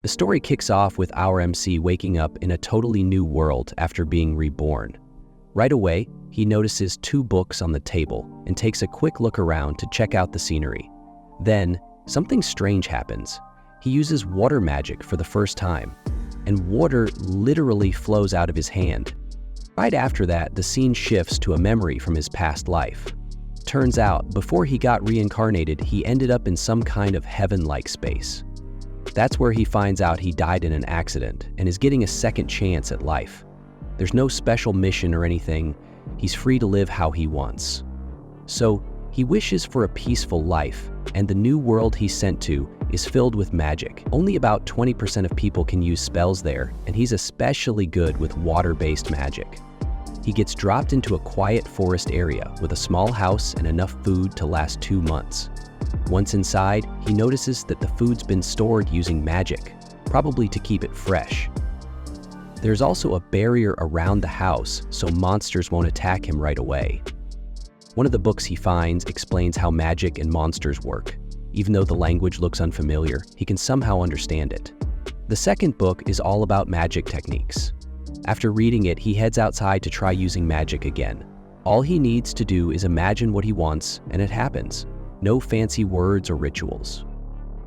The story kicks off with our MC waking up in a totally new world after being reborn. Right away, he notices 2 books on the table and takes a quick look around to check out the scenery. Then, something strange happens. He uses water magic for the first time, and water literally flows out of his hand. Right after that, the scene shifts to a memory from his past life. Turns out, before he got reincarnated, he ended up in some kind of heaven-like space. That's where he finds out he died in an accident and is getting a second chance at life. There's no special mission or anything. He's free to live how he wants. So, he wishes for a peaceful life, and the new world he's sent to is filled with magic. Only about 20% of people can use spells there, and he's especially good with water-based magic. He gets dropped into a quiet forest area with a small house and enough food to last 2 months. Once inside, he notices that the food's been stored using magic, probably to keep it fresh. There's also a barrier around the house so monsters won't attack him right away. One of the books he finds explains how magic and monsters work. Even though the language looks unfamiliar, he can somehow understand it. The second book is all about magic techniques. After reading it, he heads outside to try using magic again. All he needs to do is imagine what he wants, and it happens. No fancy words or rituals.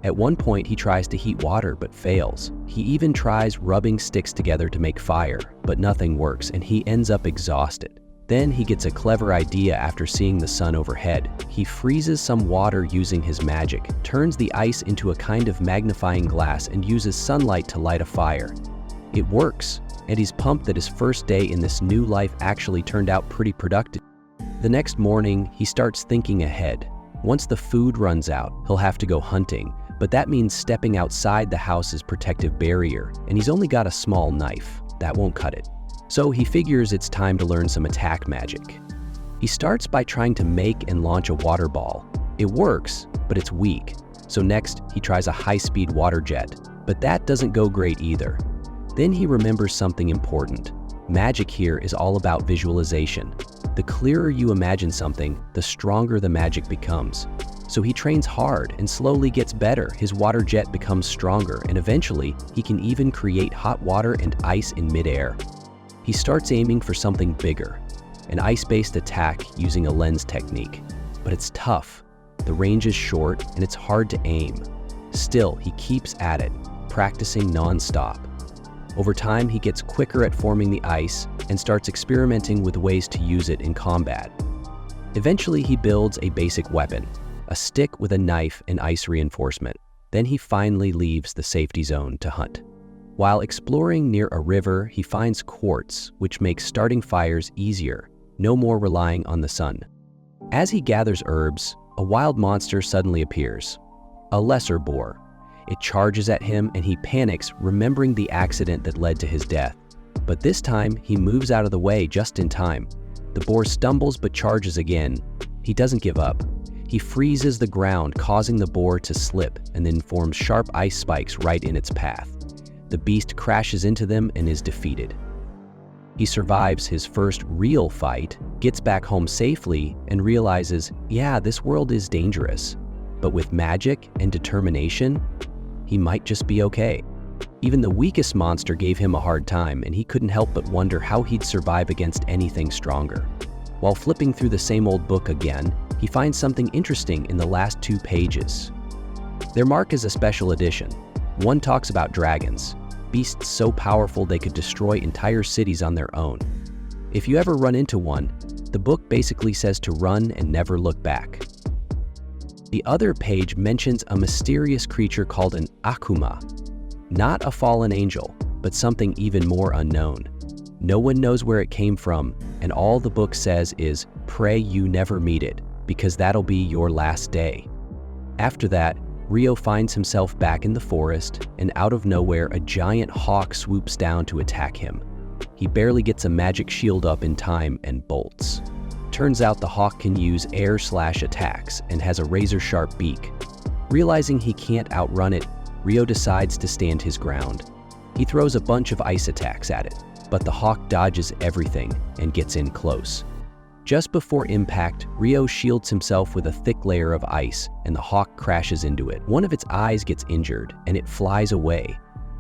At one point, he tries to heat water but fails. He even tries rubbing sticks together to make fire, but nothing works, and he ends up exhausted. Then he gets a clever idea after seeing the sun overhead. He freezes some water using his magic, turns the ice into a kind of magnifying glass, and uses sunlight to light a fire. It works, and he's pumped that his first day in this new life actually turned out pretty productive. The next morning, he starts thinking ahead. Once the food runs out, he'll have to go hunting, but that means stepping outside the house's protective barrier, and he's only got a small knife. That won't cut it. So he figures it's time to learn some attack magic. He starts by trying to make and launch a water ball. It works, but it's weak. So next, he tries a high-speed water jet, but that doesn't go great either. Then he remembers something important. Magic here is all about visualization. The clearer you imagine something, the stronger the magic becomes. So he trains hard and slowly gets better. His water jet becomes stronger, and eventually, he can even create hot water and ice in midair. He starts aiming for something bigger, an ice-based attack using a lens technique. But it's tough. The range is short, and it's hard to aim. Still, he keeps at it, practicing non-stop. Over time, he gets quicker at forming the ice and starts experimenting with ways to use it in combat. Eventually, he builds a basic weapon, a stick with a knife and ice reinforcement. Then he finally leaves the safety zone to hunt. While exploring near a river, he finds quartz, which makes starting fires easier, no more relying on the sun. As he gathers herbs, a wild monster suddenly appears, a lesser boar. It charges at him and he panics, remembering the accident that led to his death. But this time, he moves out of the way just in time. The boar stumbles but charges again. He doesn't give up. He freezes the ground, causing the boar to slip, and then forms sharp ice spikes right in its path. The beast crashes into them and is defeated. He survives his first real fight, gets back home safely, and realizes, yeah, this world is dangerous. But with magic and determination, he might just be okay. Even the weakest monster gave him a hard time, and he couldn't help but wonder how he'd survive against anything stronger. While flipping through the same old book again, he finds something interesting in the last 2 pages. They're marked as a special edition. One talks about dragons, beasts so powerful they could destroy entire cities on their own. If you ever run into one, the book basically says to run and never look back. The other page mentions a mysterious creature called an akuma. Not a fallen angel, but something even more unknown. No one knows where it came from, and all the book says is, pray you never meet it, because that'll be your last day. After that, Rio finds himself back in the forest, and out of nowhere, a giant hawk swoops down to attack him. He barely gets a magic shield up in time and bolts. Turns out the hawk can use air/attacks and has a razor-sharp beak. Realizing he can't outrun it, Rio decides to stand his ground. He throws a bunch of ice attacks at it, but the hawk dodges everything and gets in close. Just before impact, Rio shields himself with a thick layer of ice, and the hawk crashes into it. One of its eyes gets injured, and it flies away.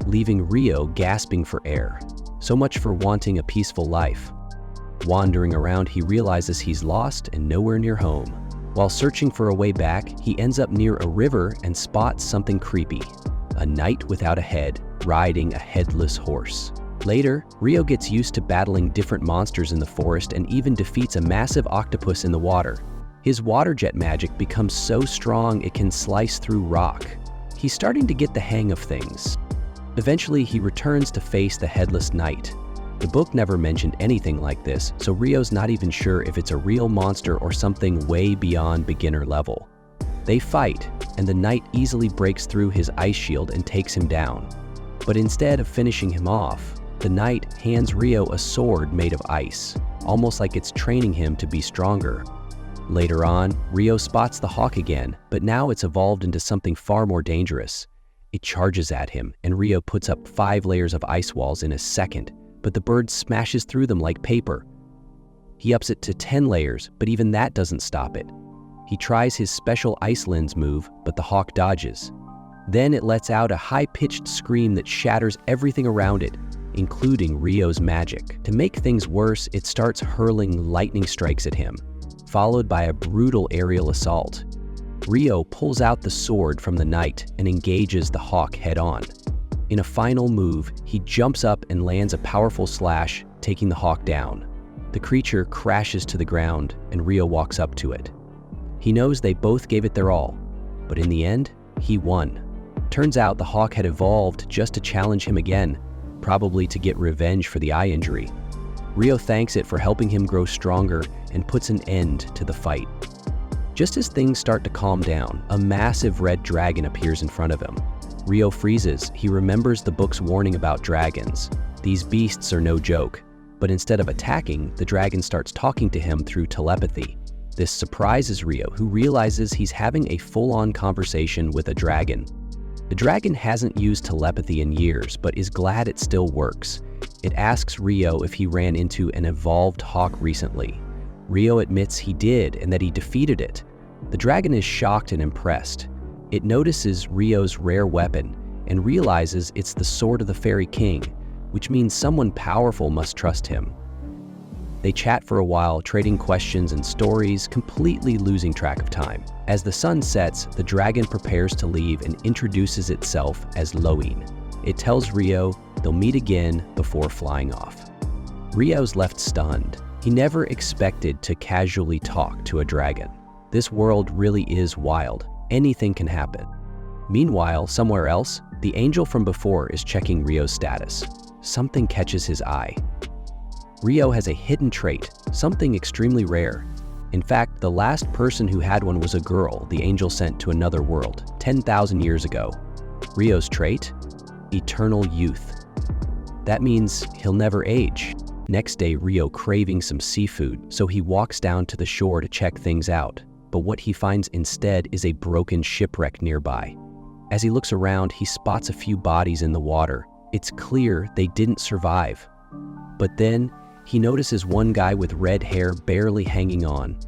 leaving Rio gasping for air. So much for wanting a peaceful life. Wandering around, he realizes he's lost and nowhere near home. While searching for a way back, he ends up near a river and spots something creepy. A knight without a head, riding a headless horse. Later, Rio gets used to battling different monsters in the forest and even defeats a massive octopus in the water. His water jet magic becomes so strong it can slice through rock. He's starting to get the hang of things. Eventually, he returns to face the headless knight. The book never mentioned anything like this, so Rio's not even sure if it's a real monster or something way beyond beginner level. They fight, and the knight easily breaks through his ice shield and takes him down. But instead of finishing him off, the knight hands Rio a sword made of ice, almost like it's training him to be stronger. Later on, Rio spots the hawk again, but now it's evolved into something far more dangerous. It charges at him, and Rio puts up 5 layers of ice walls in a second, but the bird smashes through them like paper. He ups it to 10 layers, but even that doesn't stop it. He tries his special ice lens move, but the hawk dodges. Then it lets out a high-pitched scream that shatters everything around it, including Rio's magic. To make things worse, it starts hurling lightning strikes at him, followed by a brutal aerial assault. Rio pulls out the sword from the knight and engages the hawk head-on. In a final move, he jumps up and lands a powerful slash, taking the hawk down. The creature crashes to the ground, and Rio walks up to it. He knows they both gave it their all, but in the end, he won. Turns out the hawk had evolved just to challenge him again, probably to get revenge for the eye injury. Rio thanks it for helping him grow stronger and puts an end to the fight. Just as things start to calm down, a massive red dragon appears in front of him. Rio freezes. He remembers the book's warning about dragons. These beasts are no joke, but instead of attacking, the dragon starts talking to him through telepathy. This surprises Rio, who realizes he's having a full-on conversation with a dragon. The dragon hasn't used telepathy in years, but is glad it still works. It asks Rio if he ran into an evolved hawk recently. Rio admits he did and that he defeated it. The dragon is shocked and impressed. It notices Rio's rare weapon and realizes it's the sword of the Fairy King, which means someone powerful must trust him. They chat for a while, trading questions and stories, completely losing track of time. As the sun sets, the dragon prepares to leave and introduces itself as Loin. It tells Rio they'll meet again before flying off. Rio's left stunned. He never expected to casually talk to a dragon. This world really is wild. Anything can happen. Meanwhile, somewhere else, the angel from before is checking Rio's status. Something catches his eye. Rio has a hidden trait, something extremely rare. In fact, the last person who had one was a girl the angel sent to another world 10,000 years ago. Rio's trait? Eternal youth. That means he'll never age. Next day, Rio craving some seafood, so he walks down to the shore to check things out. But what he finds instead is a broken shipwreck nearby. As he looks around, he spots a few bodies in the water. It's clear they didn't survive. But then, he notices one guy with red hair barely hanging on.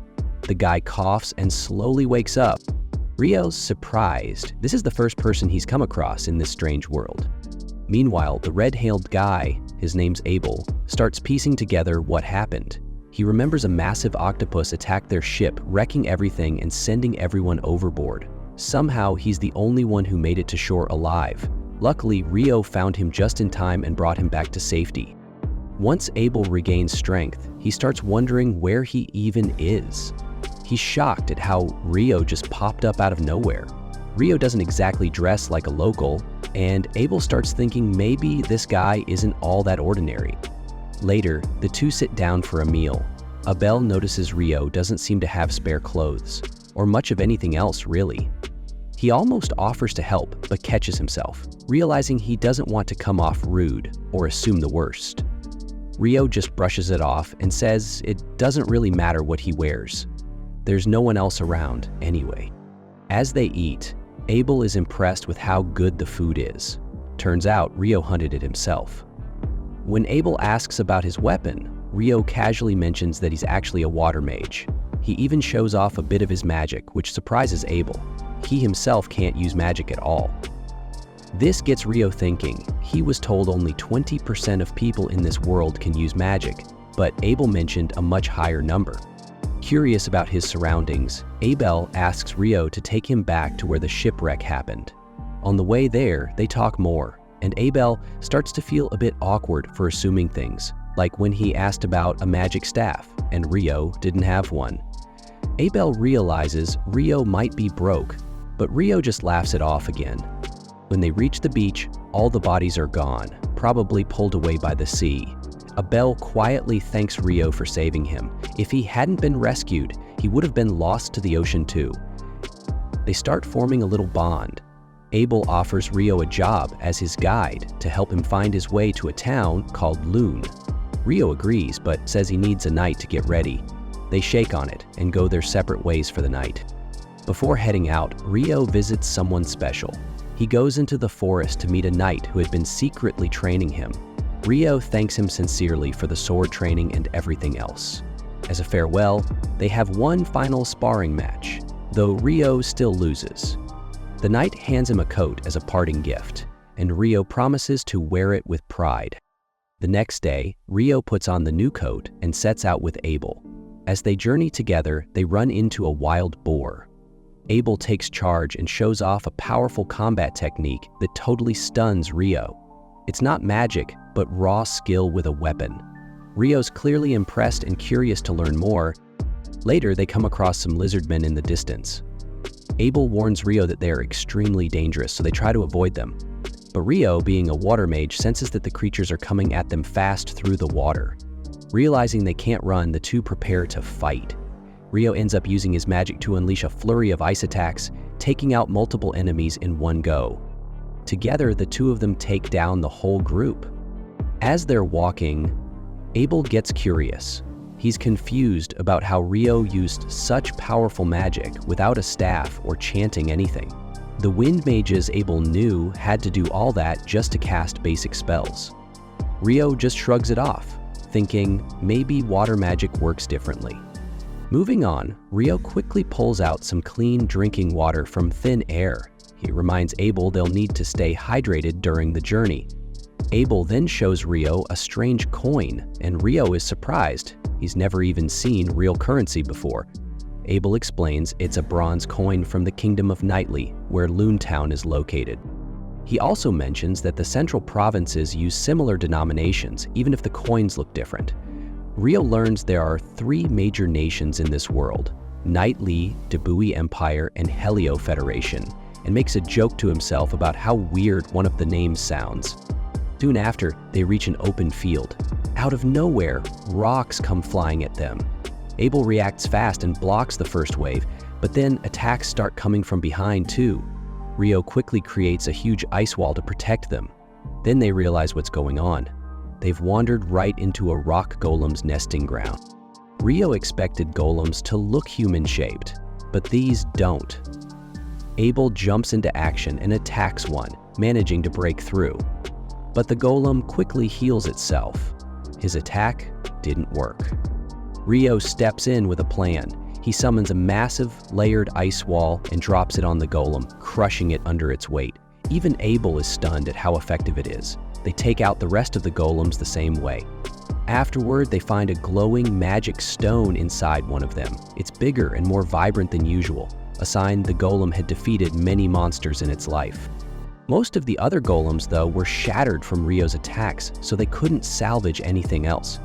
The guy coughs and slowly wakes up. Rio's surprised. This is the first person he's come across in this strange world. Meanwhile, the red-hailed guy, his name's Abel, starts piecing together what happened. He remembers a massive octopus attacked their ship, wrecking everything and sending everyone overboard. Somehow, he's the only one who made it to shore alive. Luckily, Rio found him just in time and brought him back to safety. Once Abel regains strength, he starts wondering where he even is. He's shocked at how Rio just popped up out of nowhere. Rio doesn't exactly dress like a local, and Abel starts thinking maybe this guy isn't all that ordinary. Later, the two sit down for a meal. Abel notices Rio doesn't seem to have spare clothes, or much of anything else really. He almost offers to help, but catches himself, realizing he doesn't want to come off rude or assume the worst. Rio just brushes it off and says it doesn't really matter what he wears. There's no one else around anyway. As they eat, Abel is impressed with how good the food is. Turns out Rio hunted it himself. When Abel asks about his weapon, Rio casually mentions that he's actually a water mage. He even shows off a bit of his magic, which surprises Abel. He himself can't use magic at all. This gets Rio thinking. He was told only 20% of people in this world can use magic, but Abel mentioned a much higher number. Curious about his surroundings, Abel asks Rio to take him back to where the shipwreck happened. On the way there, they talk more, and Abel starts to feel a bit awkward for assuming things, like when he asked about a magic staff, and Rio didn't have one. Abel realizes Rio might be broke, but Rio just laughs it off again. When they reach the beach, all the bodies are gone, probably pulled away by the sea. Abel quietly thanks Rio for saving him. If he hadn't been rescued, he would have been lost to the ocean too. They start forming a little bond. Abel offers Rio a job as his guide to help him find his way to a town called Loon. Rio agrees, but says he needs a night to get ready. They shake on it and go their separate ways for the night. Before heading out, Rio visits someone special. He goes into the forest to meet a knight who had been secretly training him. Rio thanks him sincerely for the sword training and everything else. As a farewell, they have one final sparring match, though Rio still loses. The knight hands him a coat as a parting gift, and Rio promises to wear it with pride. The next day, Rio puts on the new coat and sets out with Abel. As they journey together, they run into a wild boar. Abel takes charge and shows off a powerful combat technique that totally stuns Rio. It's not magic, but raw skill with a weapon. Rio's clearly impressed and curious to learn more. Later, they come across some lizardmen in the distance. Abel warns Rio that they are extremely dangerous, so they try to avoid them. But Rio, being a water mage, senses that the creatures are coming at them fast through the water. Realizing they can't run, the two prepare to fight. Rio ends up using his magic to unleash a flurry of ice attacks, taking out multiple enemies in one go. Together, the two of them take down the whole group. As they're walking, Abel gets curious. He's confused about how Rio used such powerful magic without a staff or chanting anything. The wind mages Abel knew had to do all that just to cast basic spells. Rio just shrugs it off, thinking maybe water magic works differently. Moving on, Rio quickly pulls out some clean drinking water from thin air. He reminds Abel they'll need to stay hydrated during the journey. Abel then shows Rio a strange coin, and Rio is surprised. He's never even seen real currency before. Abel explains it's a bronze coin from the Kingdom of Nightly, where Loontown is located. He also mentions that the central provinces use similar denominations, even if the coins look different. Rio learns there are 3 major nations in this world: Nightly, Debui Empire, and Helio Federation, and makes a joke to himself about how weird one of the names sounds. Soon after, they reach an open field. Out of nowhere, rocks come flying at them. Abel reacts fast and blocks the first wave, but then attacks start coming from behind too. Rio quickly creates a huge ice wall to protect them. Then they realize what's going on. They've wandered right into a rock golem's nesting ground. Rio expected golems to look human-shaped, but these don't. Abel jumps into action and attacks one, managing to break through. But the golem quickly heals itself. His attack didn't work. Rio steps in with a plan. He summons a massive, layered ice wall and drops it on the golem, crushing it under its weight. Even Abel is stunned at how effective it is. They take out the rest of the golems the same way. Afterward, they find a glowing magic stone inside one of them. It's bigger and more vibrant than usual, a sign the golem had defeated many monsters in its life. Most of the other golems, though, were shattered from Rio's attacks, so they couldn't salvage anything else.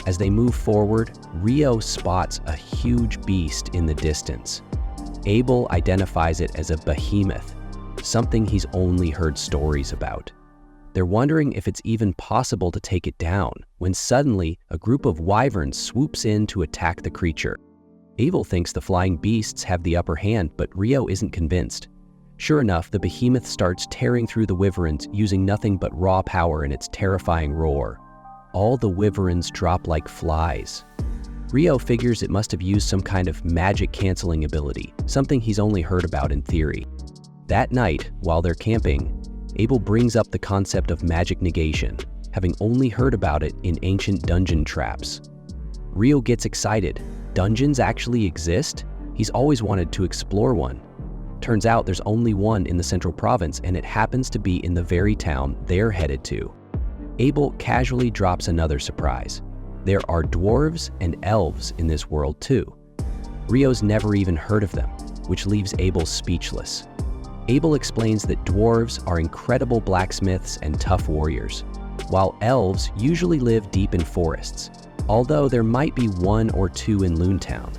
As they move forward, Rio spots a huge beast in the distance. Abel identifies it as a behemoth, something he's only heard stories about. They're wondering if it's even possible to take it down, when suddenly a group of wyverns swoops in to attack the creature. Abel thinks the flying beasts have the upper hand, but Rio isn't convinced. Sure enough, the behemoth starts tearing through the wyverns using nothing but raw power in its terrifying roar. All the wyverns drop like flies. Rio figures it must have used some kind of magic-canceling ability, something he's only heard about in theory. That night, while they're camping, Abel brings up the concept of magic negation, having only heard about it in ancient dungeon traps. Rio gets excited. Dungeons actually exist? He's always wanted to explore one. Turns out there's only one in the central province, and it happens to be in the very town they're headed to. Abel casually drops another surprise. There are dwarves and elves in this world too. Rio's never even heard of them, which leaves Abel speechless. Abel explains that dwarves are incredible blacksmiths and tough warriors, while elves usually live deep in forests, although there might be one or two in Loontown.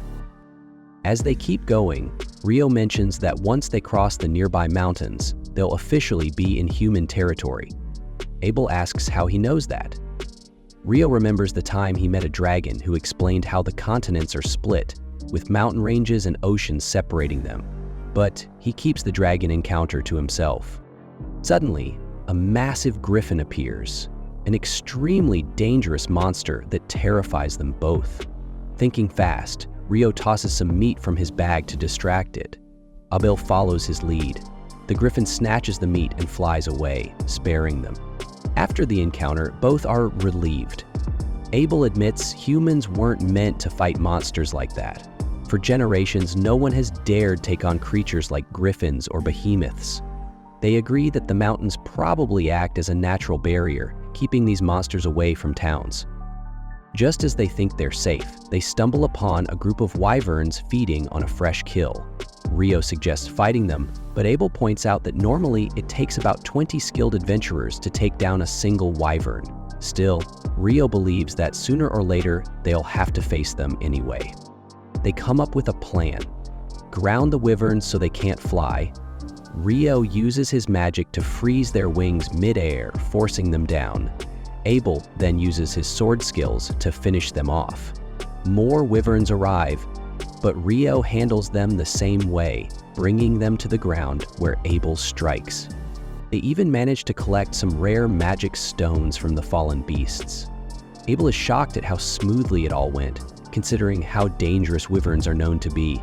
As they keep going, Rio mentions that once they cross the nearby mountains, they'll officially be in human territory. Abel asks how he knows that. Rio remembers the time he met a dragon who explained how the continents are split, with mountain ranges and oceans separating them, but he keeps the dragon encounter to himself. Suddenly, a massive griffin appears, an extremely dangerous monster that terrifies them both. Thinking fast, Rio tosses some meat from his bag to distract it. Abel follows his lead. The griffin snatches the meat and flies away, sparing them. After the encounter, both are relieved. Abel admits humans weren't meant to fight monsters like that. For generations, no one has dared take on creatures like griffins or behemoths. They agree that the mountains probably act as a natural barrier, keeping these monsters away from towns. Just as they think they're safe, they stumble upon a group of wyverns feeding on a fresh kill. Rio suggests fighting them, but Abel points out that normally it takes about 20 skilled adventurers to take down a single wyvern. Still, Rio believes that sooner or later they'll have to face them anyway. They come up with a plan. Ground the wyverns so they can't fly. Rio uses his magic to freeze their wings mid-air, forcing them down. Abel then uses his sword skills to finish them off. More wyverns arrive, but Rio handles them the same way, bringing them to the ground where Abel strikes. They even manage to collect some rare magic stones from the fallen beasts. Abel is shocked at how smoothly it all went, considering how dangerous wyverns are known to be.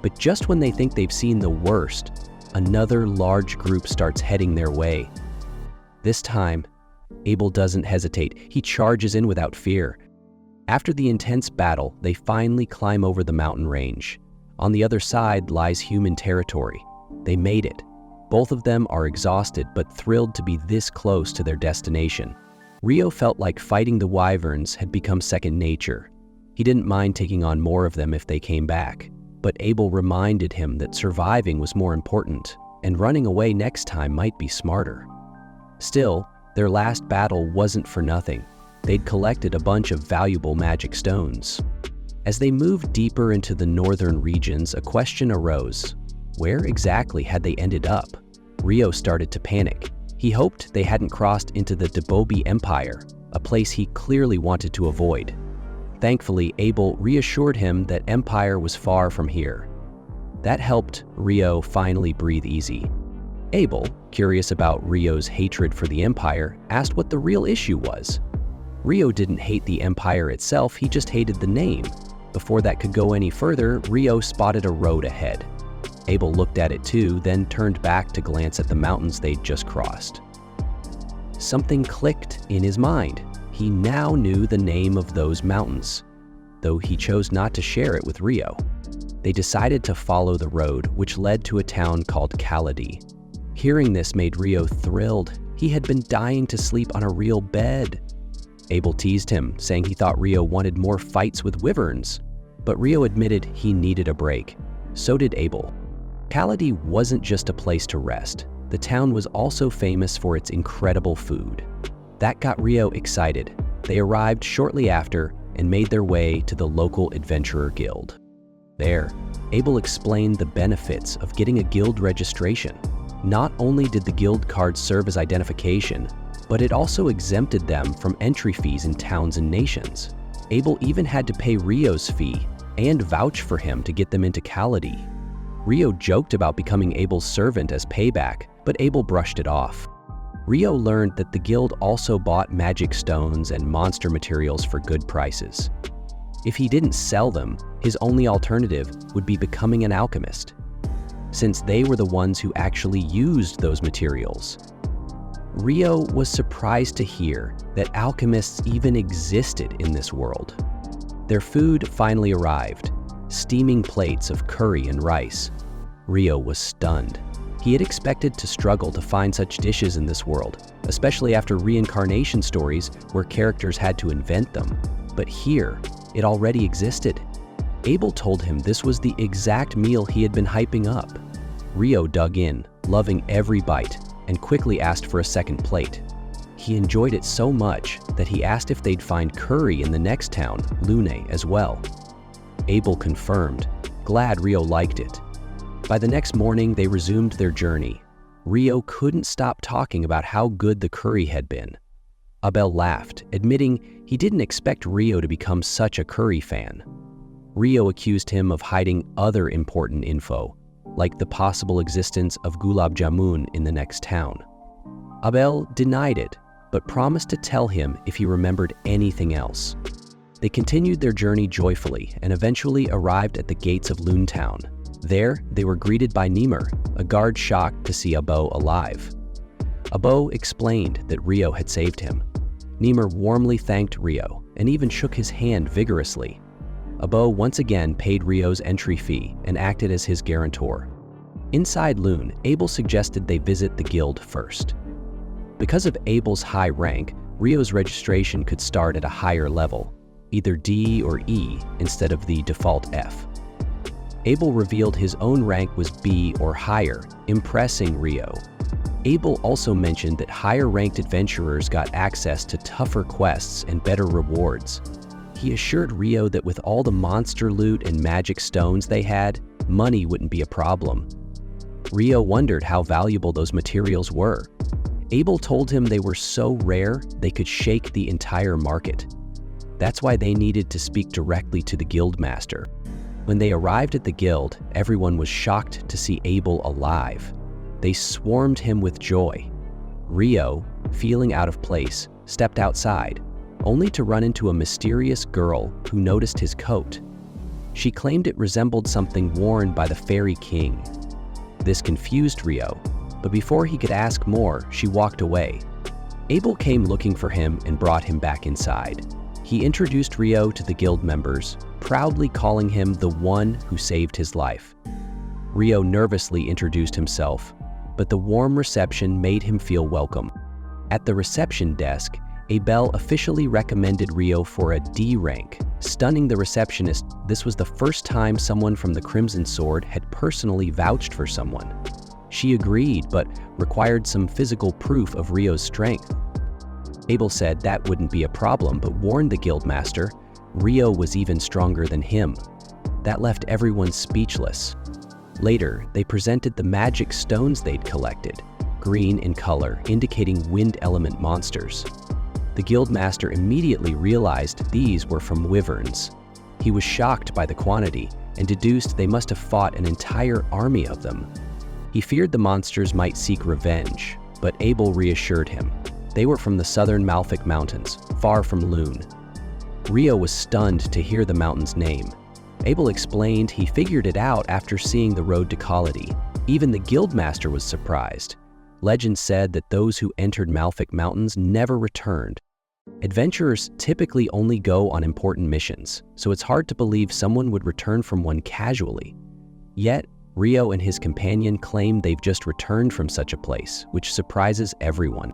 But just when they think they've seen the worst, another large group starts heading their way. This time, Abel doesn't hesitate. He charges in without fear. After the intense battle, they finally climb over the mountain range. On the other side lies human territory. They made it. Both of them are exhausted but thrilled to be this close to their destination. Rio felt like fighting the wyverns had become second nature. He didn't mind taking on more of them if they came back, but Abel reminded him that surviving was more important, and running away next time might be smarter. Still, their last battle wasn't for nothing. They'd collected a bunch of valuable magic stones. As they moved deeper into the northern regions, a question arose. Where exactly had they ended up? Rio started to panic. He hoped they hadn't crossed into the Debobi Empire, a place he clearly wanted to avoid. Thankfully, Abel reassured him that Empire was far from here. That helped Rio finally breathe easy. Abel, curious about Rio's hatred for the Empire, asked what the real issue was. Rio didn't hate the Empire itself, he just hated the name. Before that could go any further, Rio spotted a road ahead. Abel looked at it too, then turned back to glance at the mountains they'd just crossed. Something clicked in his mind. He now knew the name of those mountains, though he chose not to share it with Rio. They decided to follow the road, which led to a town called Kaladi. Hearing this made Rio thrilled. He had been dying to sleep on a real bed. Abel teased him, saying he thought Rio wanted more fights with wyverns. But Rio admitted he needed a break. So did Abel. Kaladi wasn't just a place to rest. The town was also famous for its incredible food. That got Rio excited. They arrived shortly after and made their way to the local adventurer guild. There, Abel explained the benefits of getting a guild registration. Not only did the guild card serve as identification, but it also exempted them from entry fees in towns and nations. Abel even had to pay Rio's fee and vouch for him to get them into Kaladi. Rio joked about becoming Abel's servant as payback, but Abel brushed it off. Rio learned that the guild also bought magic stones and monster materials for good prices. If he didn't sell them, his only alternative would be becoming an alchemist, since they were the ones who actually used those materials. Rio was surprised to hear that alchemists even existed in this world. Their food finally arrived, steaming plates of curry and rice. Rio was stunned. He had expected to struggle to find such dishes in this world, especially after reincarnation stories where characters had to invent them. But here, it already existed. Abel told him this was the exact meal he had been hyping up. Rio dug in, loving every bite, and quickly asked for a second plate. He enjoyed it so much that he asked if they'd find curry in the next town, Lune, as well. Abel confirmed, glad Rio liked it. By the next morning, they resumed their journey. Rio couldn't stop talking about how good the curry had been. Abel laughed, admitting he didn't expect Rio to become such a curry fan. Rio accused him of hiding other important info, like the possible existence of gulab jamun in the next town. Abel denied it, but promised to tell him if he remembered anything else. They continued their journey joyfully and eventually arrived at the gates of Lune Town. There, they were greeted by Nimer, a guard shocked to see Abo alive. Abo explained that Rio had saved him. Nimer warmly thanked Rio and even shook his hand vigorously. Abo once again paid Rio's entry fee and acted as his guarantor. Inside Lune, Abel suggested they visit the guild first. Because of Abel's high rank, Rio's registration could start at a higher level, either D or E instead of the default F. Abel revealed his own rank was B or higher, impressing Rio. Abel also mentioned that higher-ranked adventurers got access to tougher quests and better rewards. He assured Rio that with all the monster loot and magic stones they had, money wouldn't be a problem. Rio wondered how valuable those materials were. Abel told him they were so rare they could shake the entire market. That's why they needed to speak directly to the guildmaster. When they arrived at the guild, everyone was shocked to see Abel alive. They swarmed him with joy. Rio, feeling out of place, stepped outside, only to run into a mysterious girl who noticed his coat. She claimed it resembled something worn by the Fairy King. This confused Rio, but before he could ask more, she walked away. Abel came looking for him and brought him back inside. He introduced Rio to the guild members, proudly calling him the one who saved his life. Rio nervously introduced himself, but the warm reception made him feel welcome. At the reception desk, Abel officially recommended Rio for a D rank, stunning the receptionist. This was the first time someone from the Crimson Sword had personally vouched for someone. She agreed, but required some physical proof of Rio's strength. Abel said that wouldn't be a problem, but warned the guildmaster Rio was even stronger than him. That left everyone speechless. Later, they presented the magic stones they'd collected, green in color, indicating wind element monsters. The guildmaster immediately realized these were from wyverns. He was shocked by the quantity and deduced they must have fought an entire army of them. He feared the monsters might seek revenge, but Abel reassured him. They were from the southern Malfic Mountains, far from Lune. Rio was stunned to hear the mountain's name. Abel explained he figured it out after seeing the road to Collody. Even the guildmaster was surprised. Legend said that those who entered Malfic Mountains never returned. Adventurers typically only go on important missions, so it's hard to believe someone would return from one casually. Yet, Rio and his companion claim they've just returned from such a place, which surprises everyone.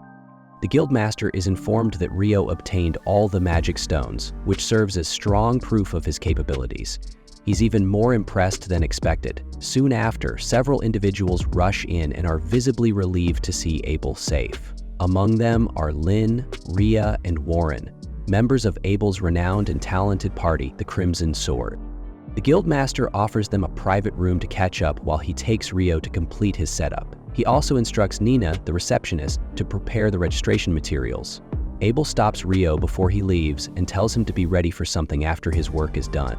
The guildmaster is informed that Rio obtained all the magic stones, which serves as strong proof of his capabilities. He's even more impressed than expected. Soon after, several individuals rush in and are visibly relieved to see Abel safe. Among them are Lynn, Rhea, and Warren, members of Abel's renowned and talented party, the Crimson Sword. The guildmaster offers them a private room to catch up while he takes Rio to complete his setup. He also instructs Nina, the receptionist, to prepare the registration materials. Abel stops Rio before he leaves and tells him to be ready for something after his work is done.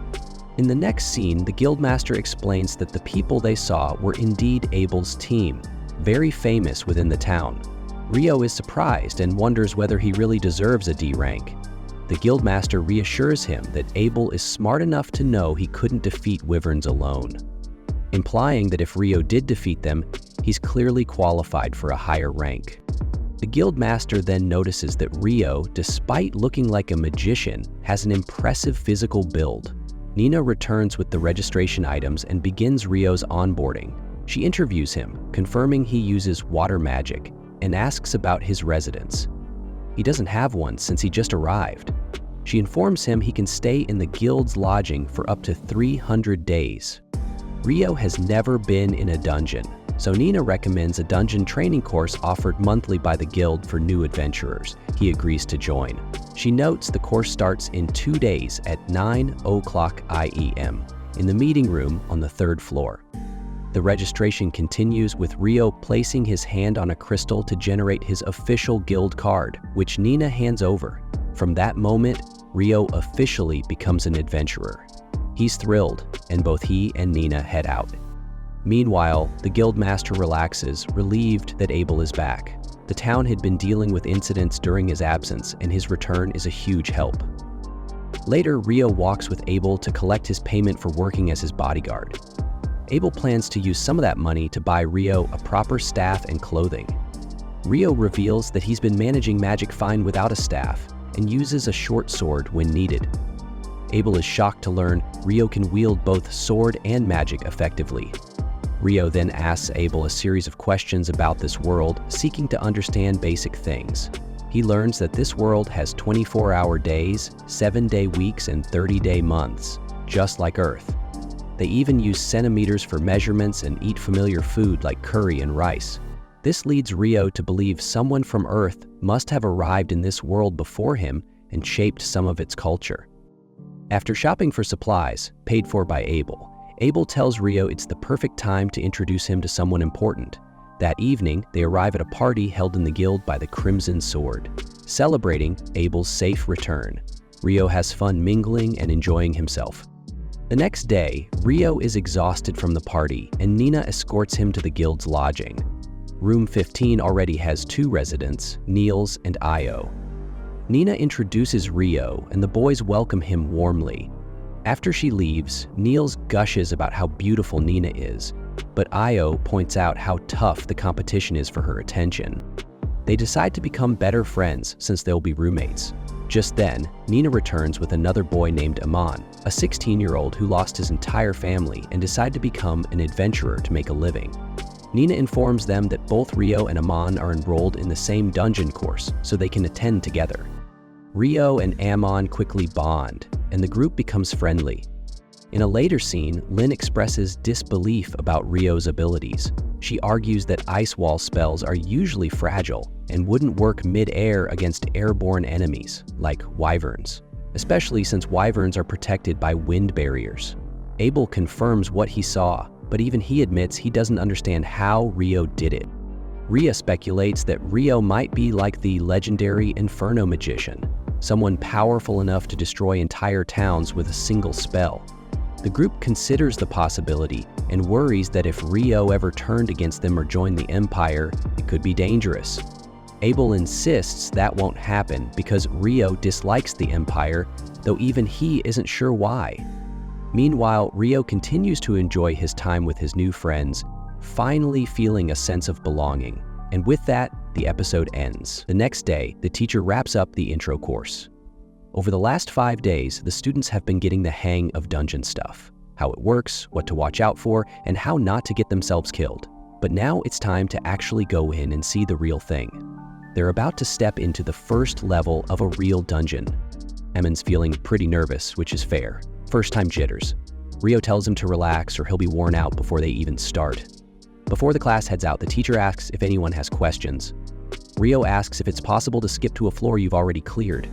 In the next scene, the guildmaster explains that the people they saw were indeed Abel's team, very famous within the town. Rio is surprised and wonders whether he really deserves a D rank. The guildmaster reassures him that Abel is smart enough to know he couldn't defeat wyverns alone, implying that if Rio did defeat them, he's clearly qualified for a higher rank. The guildmaster then notices that Rio, despite looking like a magician, has an impressive physical build. Nina returns with the registration items and begins Rio's onboarding. She interviews him, confirming he uses water magic, and asks about his residence. He doesn't have one since he just arrived. She informs him he can stay in the guild's lodging for up to 300 days. Rio has never been in a dungeon, so Nina recommends a dungeon training course offered monthly by the guild for new adventurers. He agrees to join. She notes the course starts in 2 days at 9:00 IEM in the meeting room on the 3rd floor. The registration continues with Rio placing his hand on a crystal to generate his official guild card, which Nina hands over. From that moment, Rio officially becomes an adventurer. He's thrilled, and both he and Nina head out. Meanwhile, the guildmaster relaxes, relieved that Abel is back. The town had been dealing with incidents during his absence, and his return is a huge help. Later, Rio walks with Abel to collect his payment for working as his bodyguard. Abel plans to use some of that money to buy Rio a proper staff and clothing. Rio reveals that he's been managing magic fine without a staff, and uses a short sword when needed. Abel is shocked to learn Rio can wield both sword and magic effectively. Rio then asks Abel a series of questions about this world, seeking to understand basic things. He learns that this world has 24-hour days, 7-day weeks, and 30-day months, just like Earth. They even use centimeters for measurements and eat familiar food like curry and rice. This leads Rio to believe someone from Earth must have arrived in this world before him and shaped some of its culture. After shopping for supplies, paid for by Abel, Abel tells Rio it's the perfect time to introduce him to someone important. That evening, they arrive at a party held in the guild by the Crimson Sword, celebrating Abel's safe return. Rio has fun mingling and enjoying himself. The next day, Rio is exhausted from the party, and Nina escorts him to the guild's lodging. Room 15 already has 2 residents, Niels and Io. Nina introduces Rio, and the boys welcome him warmly. After she leaves, Niels gushes about how beautiful Nina is, but Io points out how tough the competition is for her attention. They decide to become better friends since they'll be roommates. Just then, Nina returns with another boy named Aman, a 16-year-old who lost his entire family and decided to become an adventurer to make a living. Nina informs them that both Rio and Aman are enrolled in the same dungeon course, so they can attend together. Rio and Aman quickly bond, and the group becomes friendly. In a later scene, Lynn expresses disbelief about Rio's abilities. She argues that ice wall spells are usually fragile and wouldn't work mid-air against airborne enemies, like wyverns, especially since wyverns are protected by wind barriers. Abel confirms what he saw, but even he admits he doesn't understand how Rio did it. Ria speculates that Rio might be like the legendary Inferno magician, someone powerful enough to destroy entire towns with a single spell. The group considers the possibility and worries that if Rio ever turned against them or joined the Empire, it could be dangerous. Abel insists that won't happen because Rio dislikes the Empire, though even he isn't sure why. Meanwhile, Rio continues to enjoy his time with his new friends, finally feeling a sense of belonging. And with that, the episode ends. The next day, the teacher wraps up the intro course. Over the last 5 days, the students have been getting the hang of dungeon stuff, how it works, what to watch out for, and how not to get themselves killed. But now it's time to actually go in and see the real thing. They're about to step into the first level of a real dungeon. Emin's feeling pretty nervous, which is fair. First-time jitters. Rio tells him to relax or he'll be worn out before they even start. Before the class heads out, the teacher asks if anyone has questions. Rio asks if it's possible to skip to a floor you've already cleared.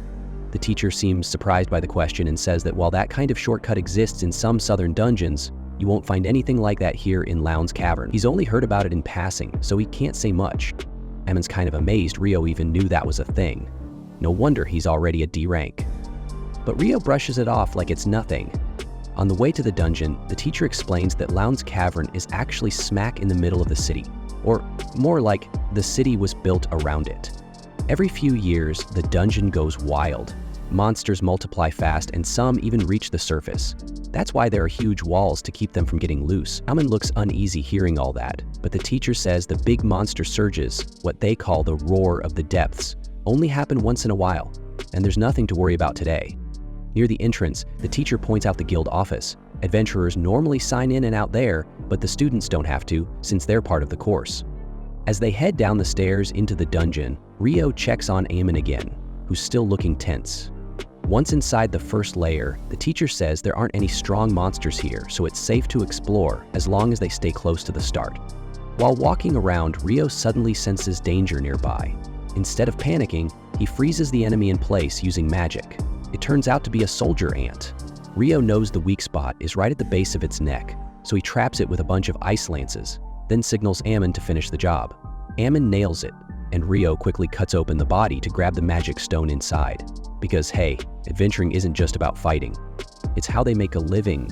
The teacher seems surprised by the question and says that while that kind of shortcut exists in some southern dungeons, you won't find anything like that here in Loun's Cavern. He's only heard about it in passing, so he can't say much. Emin's kind of amazed Rio even knew that was a thing. No wonder he's already a D rank. But Rio brushes it off like it's nothing. On the way to the dungeon, the teacher explains that Loun's Cavern is actually smack in the middle of the city, or more like the city was built around it. Every few years, the dungeon goes wild. Monsters multiply fast and some even reach the surface. That's why there are huge walls to keep them from getting loose. Amin looks uneasy hearing all that, but the teacher says the big monster surges, what they call the roar of the depths, only happen once in a while, and there's nothing to worry about today. Near the entrance, the teacher points out the guild office. Adventurers normally sign in and out there, but the students don't have to since they're part of the course. As they head down the stairs into the dungeon, Rio checks on Eamon again, who's still looking tense. Once inside the first layer, the teacher says there aren't any strong monsters here, so it's safe to explore as long as they stay close to the start. While walking around, Rio suddenly senses danger nearby. Instead of panicking, he freezes the enemy in place using magic. It turns out to be a soldier ant. Rio knows the weak spot is right at the base of its neck, so he traps it with a bunch of ice lances, then signals Ammon to finish the job. Ammon nails it, and Rio quickly cuts open the body to grab the magic stone inside. Because hey, adventuring isn't just about fighting. It's how they make a living.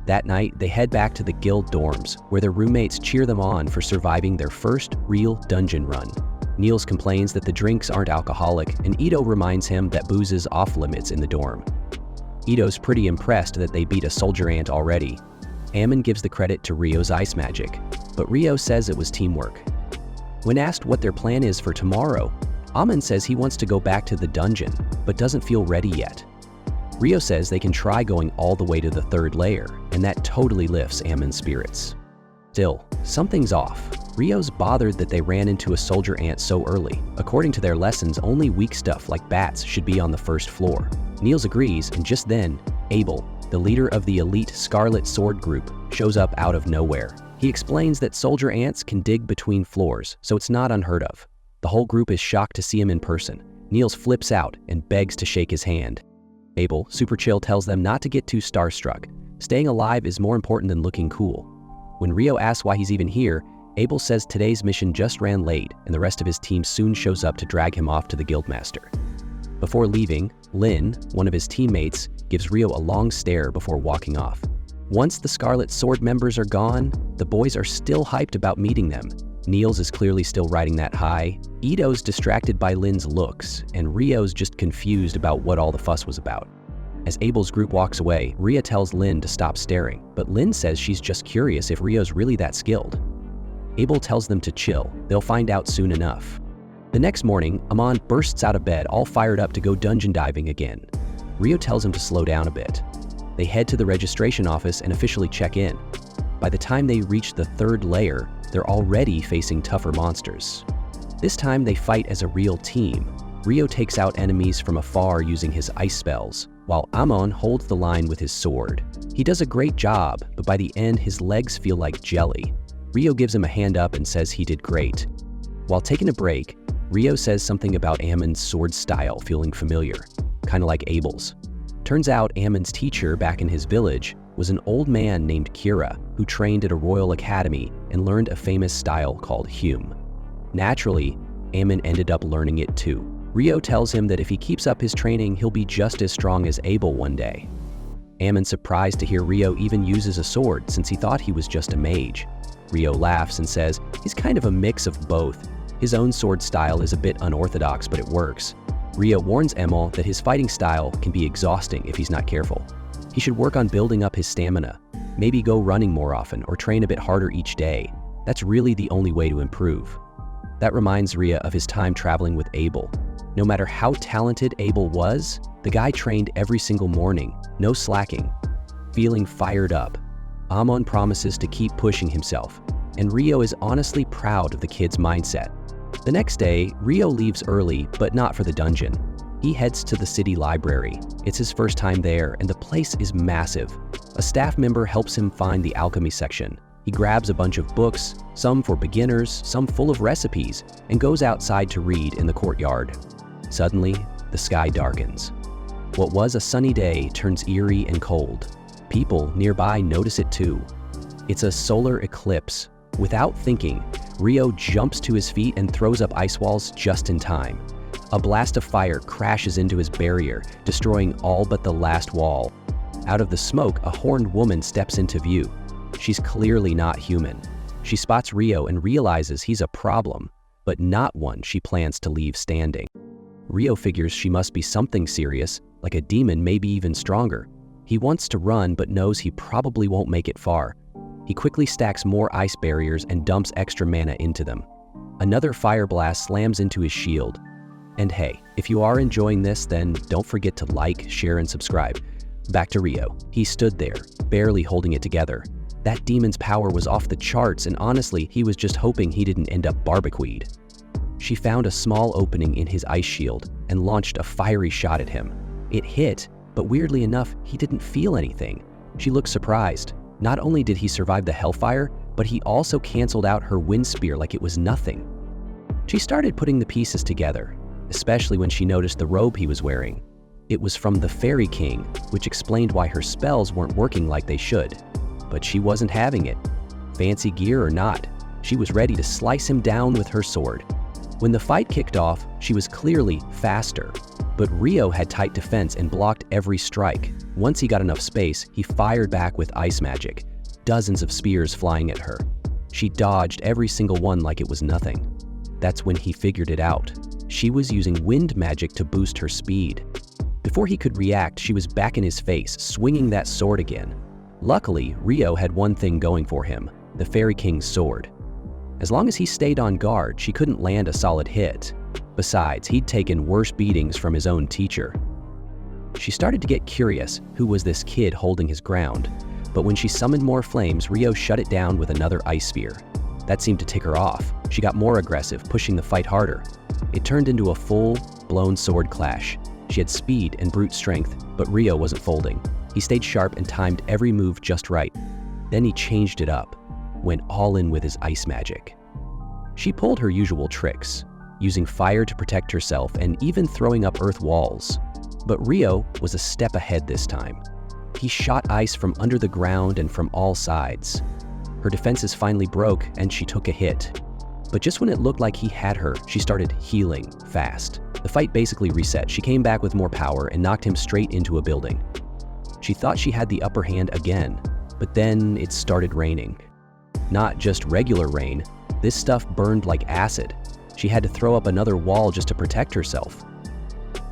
That night, they head back to the guild dorms, where their roommates cheer them on for surviving their first real dungeon run. Niels complains that the drinks aren't alcoholic, and Ito reminds him that booze is off-limits in the dorm. Ito's pretty impressed that they beat a soldier ant already. Ammon gives the credit to Rio's ice magic, but Rio says it was teamwork. When asked what their plan is for tomorrow, Ammon says he wants to go back to the dungeon, but doesn't feel ready yet. Rio says they can try going all the way to the third layer, and that totally lifts Ammon's spirits. Still, something's off. Rio's bothered that they ran into a soldier ant so early. According to their lessons, only weak stuff like bats should be on the first floor. Niels agrees, and just then, Abel, the leader of the elite Scarlet Sword group, shows up out of nowhere. He explains that soldier ants can dig between floors, so it's not unheard of. The whole group is shocked to see him in person. Niels flips out and begs to shake his hand. Abel, super chill, tells them not to get too starstruck. Staying alive is more important than looking cool. When Rio asks why he's even here, Abel says today's mission just ran late and the rest of his team soon shows up to drag him off to the guildmaster. Before leaving, Lynn, one of his teammates, gives Rio a long stare before walking off. Once the Scarlet Sword members are gone, the boys are still hyped about meeting them. Niels is clearly still riding that high, Ito's distracted by Lynn's looks, and Rio's just confused about what all the fuss was about. As Abel's group walks away, Ria tells Lynn to stop staring, but Lynn says she's just curious if Rio's really that skilled. Abel tells them to chill, they'll find out soon enough. The next morning, Amon bursts out of bed all fired up to go dungeon diving again. Rio tells him to slow down a bit. They head to the registration office and officially check in. By the time they reach the third layer, they're already facing tougher monsters. This time they fight as a real team. Rio takes out enemies from afar using his ice spells, while Amon holds the line with his sword. He does a great job, but by the end his legs feel like jelly. Rio gives him a hand up and says he did great. While taking a break, Rio says something about Ammon's sword style feeling familiar, kind of like Abel's. Turns out Ammon's teacher back in his village was an old man named Kira who trained at a royal academy and learned a famous style called Hume. Naturally, Ammon ended up learning it too. Rio tells him that if he keeps up his training, he'll be just as strong as Abel one day. Ammon's surprised to hear Rio even uses a sword since he thought he was just a mage. Rio laughs and says he's kind of a mix of both. His own sword style is a bit unorthodox, but it works. Rio warns Emil that his fighting style can be exhausting if he's not careful. He should work on building up his stamina, maybe go running more often or train a bit harder each day. That's really the only way to improve. That reminds Ria of his time traveling with Abel. No matter how talented Abel was, the guy trained every single morning, no slacking. Feeling fired up, Amon promises to keep pushing himself, and Rio is honestly proud of the kid's mindset. The next day, Rio leaves early, but not for the dungeon. He heads to the city library. It's his first time there, and the place is massive. A staff member helps him find the alchemy section. He grabs a bunch of books, some for beginners, some full of recipes, and goes outside to read in the courtyard. Suddenly, the sky darkens. What was a sunny day turns eerie and cold. People nearby notice it too. It's a solar eclipse. Without thinking, Rio jumps to his feet and throws up ice walls just in time. A blast of fire crashes into his barrier, destroying all but the last wall. Out of the smoke, a horned woman steps into view. She's clearly not human. She spots Rio and realizes he's a problem, but not one she plans to leave standing. Rio figures she must be something serious, like a demon, maybe even stronger. He wants to run, but knows he probably won't make it far. He quickly stacks more ice barriers and dumps extra mana into them. Another fire blast slams into his shield. And hey, if you are enjoying this, then don't forget to like, share, and subscribe. Back to Rio. He stood there, barely holding it together. That demon's power was off the charts, and honestly, he was just hoping he didn't end up barbecued. She found a small opening in his ice shield and launched a fiery shot at him. It hit, but weirdly enough, he didn't feel anything. She looked surprised. Not only did he survive the hellfire, but he also canceled out her wind spear like it was nothing. She started putting the pieces together, especially when she noticed the robe he was wearing. It was from the Fairy King, which explained why her spells weren't working like they should. But she wasn't having it. Fancy gear or not, she was ready to slice him down with her sword. When the fight kicked off, she was clearly faster. But Rio had tight defense and blocked every strike. Once he got enough space, he fired back with ice magic, dozens of spears flying at her. She dodged every single one like it was nothing. That's when he figured it out. She was using wind magic to boost her speed. Before he could react, she was back in his face, swinging that sword again. Luckily, Rio had one thing going for him, the Fairy King's sword. As long as he stayed on guard, she couldn't land a solid hit. Besides, he'd taken worse beatings from his own teacher. She started to get curious who was this kid holding his ground, but when she summoned more flames, Rio shut it down with another ice spear. That seemed to tick her off. She got more aggressive, pushing the fight harder. It turned into a full-blown sword clash. She had speed and brute strength, but Rio wasn't folding. He stayed sharp and timed every move just right. Then he changed it up, went all in with his ice magic. She pulled her usual tricks, using fire to protect herself and even throwing up earth walls. But Rio was a step ahead this time. He shot ice from under the ground and from all sides. Her defenses finally broke and she took a hit. But just when it looked like he had her, she started healing fast. The fight basically reset. She came back with more power and knocked him straight into a building. She thought she had the upper hand again, but then it started raining. Not just regular rain, this stuff burned like acid. She had to throw up another wall just to protect herself.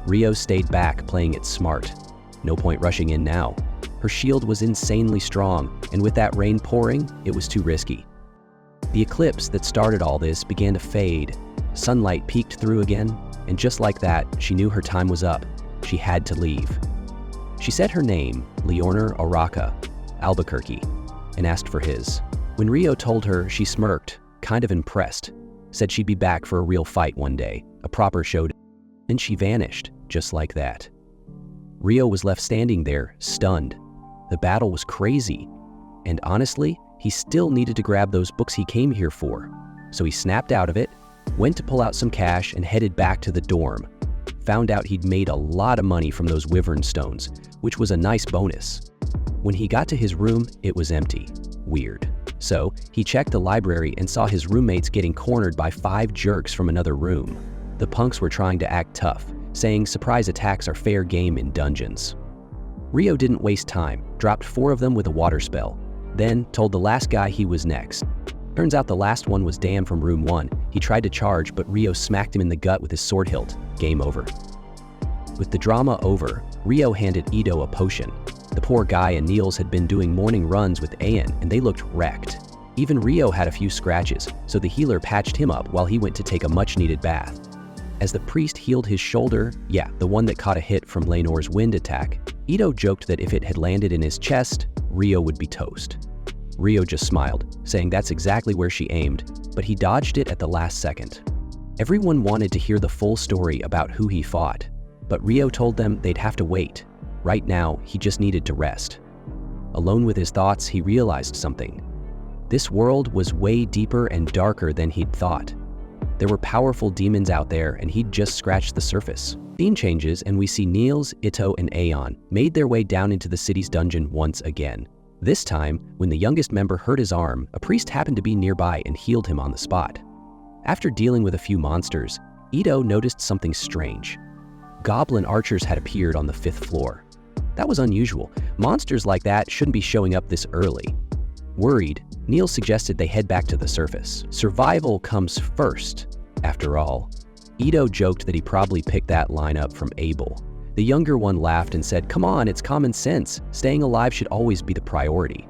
Rio stayed back, playing it smart. No point rushing in now. Her shield was insanely strong, and with that rain pouring, it was too risky. The eclipse that started all this began to fade. Sunlight peeked through again, and just like that, she knew her time was up. She had to leave. She said her name, Leonor Araka, Albuquerque, and asked for his. When Rio told her, she smirked, kind of impressed, said she'd be back for a real fight one day, a proper showdown. Then she vanished, just like that. Rio was left standing there, stunned. The battle was crazy, and honestly, he still needed to grab those books he came here for. So he snapped out of it, went to pull out some cash, and headed back to the dorm. Found out he'd made a lot of money from those wyvern stones, which was a nice bonus. When he got to his room, it was empty. Weird. So he checked the library and saw his roommates getting cornered by 5 jerks from another room. The punks were trying to act tough, saying surprise attacks are fair game in dungeons. Rio didn't waste time, dropped 4 of them with a water spell, then told the last guy he was next. Turns out the last one was Dan from room 1. He tried to charge, but Rio smacked him in the gut with his sword hilt. Game over. With the drama over, Rio handed Ito a potion. The poor guy and Niels had been doing morning runs with Ayan, and they looked wrecked. Even Rio had a few scratches, so the healer patched him up while he went to take a much-needed bath. As the priest healed his shoulder, the one that caught a hit from Leonor's wind attack, Ito joked that if it had landed in his chest, Rio would be toast. Rio just smiled, saying that's exactly where she aimed, but he dodged it at the last second. Everyone wanted to hear the full story about who he fought, but Rio told them they'd have to wait. Right now, he just needed to rest. Alone with his thoughts, he realized something. This world was way deeper and darker than he'd thought. There were powerful demons out there, and he'd just scratched the surface. Scene changes, and we see Niels, Ito, and Aeon made their way down into the city's dungeon once again. This time, when the youngest member hurt his arm, a priest happened to be nearby and healed him on the spot. After dealing with a few monsters, Ito noticed something strange. Goblin archers had appeared on the 5th floor. That was unusual. Monsters like that shouldn't be showing up this early. Worried, Niels suggested they head back to the surface. Survival comes first, after all. Ito joked that he probably picked that line up from Abel. The younger one laughed and said, "Come on, it's common sense. Staying alive should always be the priority."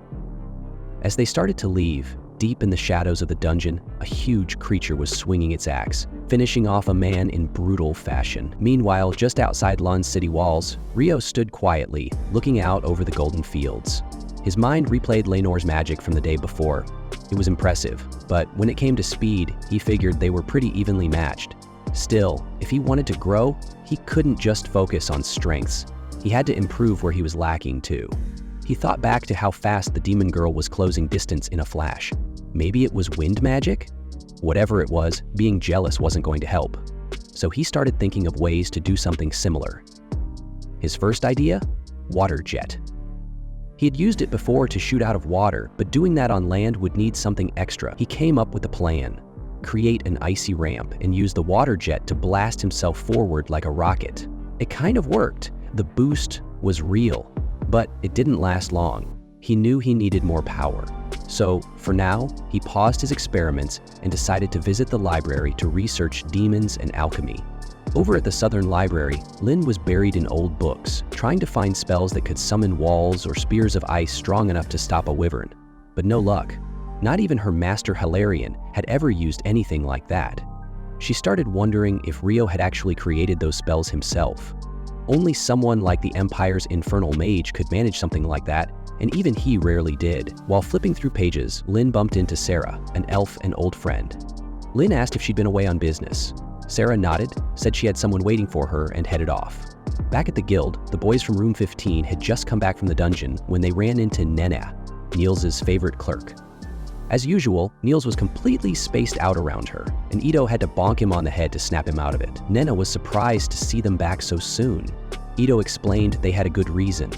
As they started to leave, deep in the shadows of the dungeon, a huge creature was swinging its axe, finishing off a man in brutal fashion. Meanwhile, just outside Lon's city walls, Rio stood quietly, looking out over the golden fields. His mind replayed Lenore's magic from the day before. It was impressive, but when it came to speed, he figured they were pretty evenly matched. Still, if he wanted to grow, he couldn't just focus on strengths. He had to improve where he was lacking too. He thought back to how fast the demon girl was closing distance in a flash. Maybe it was wind magic? Whatever it was, being jealous wasn't going to help. So he started thinking of ways to do something similar. His first idea? Water jet. He had used it before to shoot out of water, but doing that on land would need something extra. He came up with a plan. Create an icy ramp and use the water jet to blast himself forward like a rocket. It kind of worked. The boost was real, but it didn't last long. He knew he needed more power. So, for now, he paused his experiments and decided to visit the library to research demons and alchemy. Over at the Southern Library, Lin was buried in old books, trying to find spells that could summon walls or spears of ice strong enough to stop a wyvern. But no luck. Not even her master Hilarion had ever used anything like that. She started wondering if Rio had actually created those spells himself. Only someone like the Empire's infernal mage could manage something like that, and even he rarely did. While flipping through pages, Lin bumped into Sarah, an elf and old friend. Lin asked if she'd been away on business. Sarah nodded, said she had someone waiting for her, and headed off. Back at the guild, the boys from room 15 had just come back from the dungeon when they ran into Nena, Niels' favorite clerk. As usual, Niels was completely spaced out around her, and Ito had to bonk him on the head to snap him out of it. Nena was surprised to see them back so soon. Ito explained they had a good reason,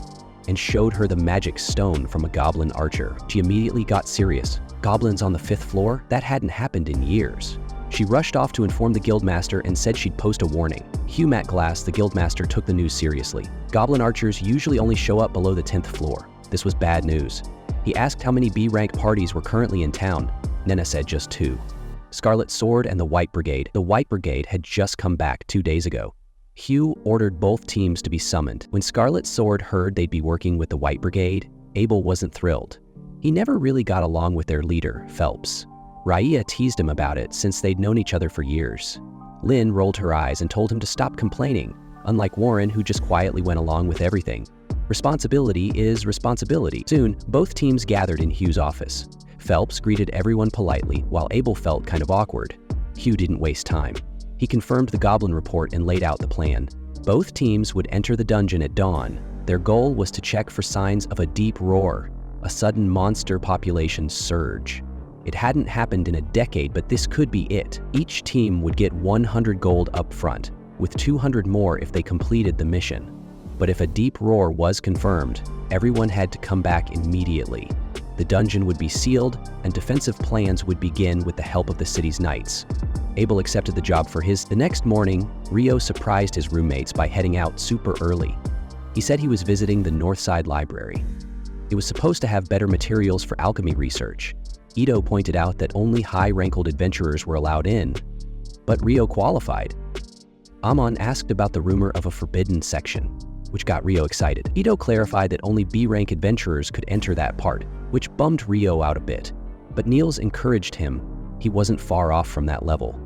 and showed her the magic stone from a goblin archer. She immediately got serious. Goblins on the 5th floor? That hadn't happened in years. She rushed off to inform the guildmaster and said she'd post a warning. Hugh Macglass, the guildmaster, took the news seriously. Goblin archers usually only show up below the 10th floor. This was bad news. He asked how many B-rank parties were currently in town. Nena said just 2. Scarlet Sword and the White Brigade. The White Brigade had just come back 2 days ago. Hugh ordered both teams to be summoned. When Scarlet Sword heard they'd be working with the White Brigade, Abel wasn't thrilled. He never really got along with their leader, Phelps. Raya teased him about it since they'd known each other for years. Lynn rolled her eyes and told him to stop complaining, unlike Warren, who just quietly went along with everything. Responsibility is responsibility. Soon, both teams gathered in Hugh's office. Phelps greeted everyone politely, while Abel felt kind of awkward. Hugh didn't waste time. He confirmed the goblin report and laid out the plan. Both teams would enter the dungeon at dawn. Their goal was to check for signs of a deep roar, a sudden monster population surge. It hadn't happened in a decade, but this could be it. Each team would get 100 gold up front, with 200 more if they completed the mission. But if a deep roar was confirmed, everyone had to come back immediately. The dungeon would be sealed, and defensive plans would begin with the help of the city's knights. Abel accepted the job for his. The next morning, Rio surprised his roommates by heading out super early. He said he was visiting the Northside Library. It was supposed to have better materials for alchemy research. Ito pointed out that only high-rankled adventurers were allowed in, but Rio qualified. Amon asked about the rumor of a forbidden section, which got Rio excited. Ito clarified that only B-rank adventurers could enter that part, which bummed Rio out a bit. But Niels encouraged him. He wasn't far off from that level.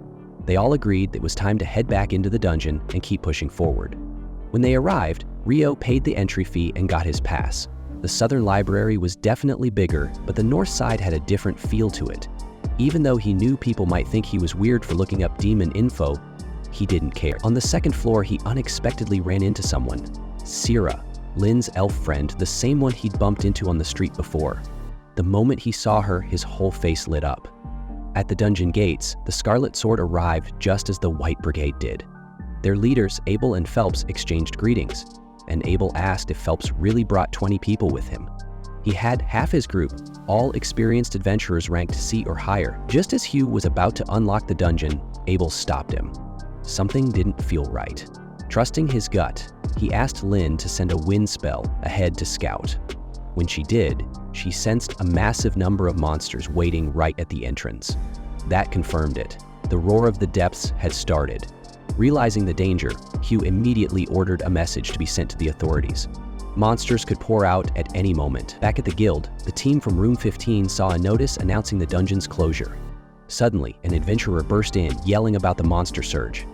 They all agreed it was time to head back into the dungeon and keep pushing forward. When they arrived, Rio paid the entry fee and got his pass. The Southern Library was definitely bigger, but the North Side had a different feel to it. Even though he knew people might think he was weird for looking up demon info, he didn't care. On the 2nd floor, he unexpectedly ran into someone. Syrah, Lynn's elf friend, the same one he'd bumped into on the street before. The moment he saw her, his whole face lit up. At the dungeon gates, the Scarlet Sword arrived just as the White Brigade did. Their leaders, Abel and Phelps, exchanged greetings, and Abel asked if Phelps really brought 20 people with him. He had half his group, all experienced adventurers ranked C or higher. Just as Hugh was about to unlock the dungeon, Abel stopped him. Something didn't feel right. Trusting his gut, he asked Lynn to send a wind spell ahead to scout. When she did, she sensed a massive number of monsters waiting right at the entrance. That confirmed it. The roar of the depths had started. Realizing the danger, Hugh immediately ordered a message to be sent to the authorities. Monsters could pour out at any moment. Back at the guild, the team from room 15 saw a notice announcing the dungeon's closure. Suddenly, an adventurer burst in, yelling about the monster surge.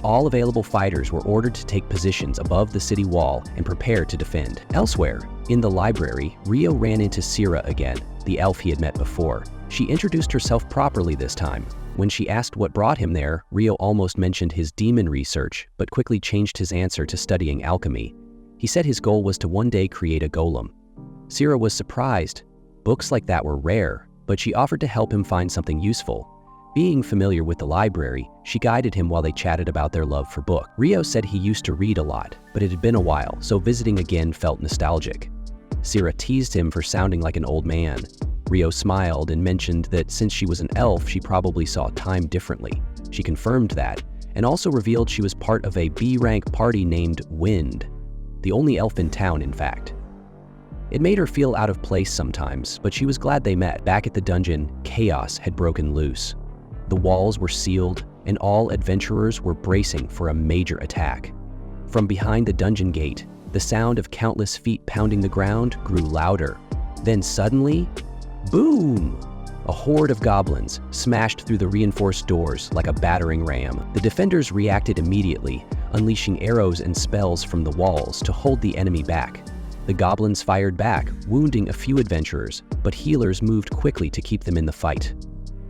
All available fighters were ordered to take positions above the city wall and prepare to defend. Elsewhere, in the library, Rio ran into Sira again, the elf he had met before. She introduced herself properly this time. When she asked what brought him there, Rio almost mentioned his demon research, but quickly changed his answer to studying alchemy. He said his goal was to one day create a golem. Sira was surprised. Books like that were rare, but she offered to help him find something useful. Being familiar with the library, she guided him while they chatted about their love for books. Rio said he used to read a lot, but it had been a while, so visiting again felt nostalgic. Sira teased him for sounding like an old man. Rio smiled and mentioned that since she was an elf, she probably saw time differently. She confirmed that, and also revealed she was part of a B-rank party named Wind, the only elf in town, in fact. It made her feel out of place sometimes, but she was glad they met. Back at the dungeon, chaos had broken loose. The walls were sealed, and all adventurers were bracing for a major attack. From behind the dungeon gate, the sound of countless feet pounding the ground grew louder. Then suddenly, boom! A horde of goblins smashed through the reinforced doors like a battering ram. The defenders reacted immediately, unleashing arrows and spells from the walls to hold the enemy back. The goblins fired back, wounding a few adventurers, but healers moved quickly to keep them in the fight.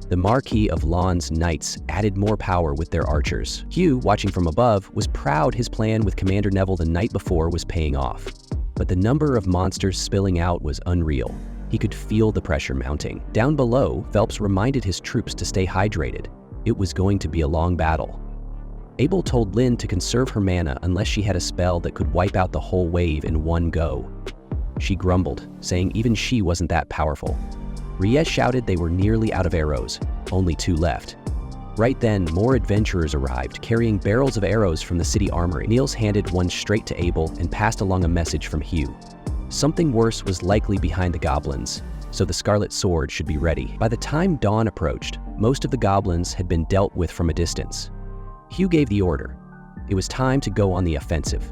The Marquis of Lawn's knights added more power with their archers. Hugh, watching from above, was proud his plan with Commander Neville the night before was paying off. But the number of monsters spilling out was unreal. He could feel the pressure mounting. Down below, Phelps reminded his troops to stay hydrated. It was going to be a long battle. Abel told Lynn to conserve her mana unless she had a spell that could wipe out the whole wave in one go. She grumbled, saying even she wasn't that powerful. Riez shouted they were nearly out of arrows, only 2 left. Right then, more adventurers arrived, carrying barrels of arrows from the city armory. Niels handed one straight to Abel and passed along a message from Hugh. Something worse was likely behind the goblins, so the Scarlet Sword should be ready. By the time dawn approached, most of the goblins had been dealt with from a distance. Hugh gave the order. It was time to go on the offensive.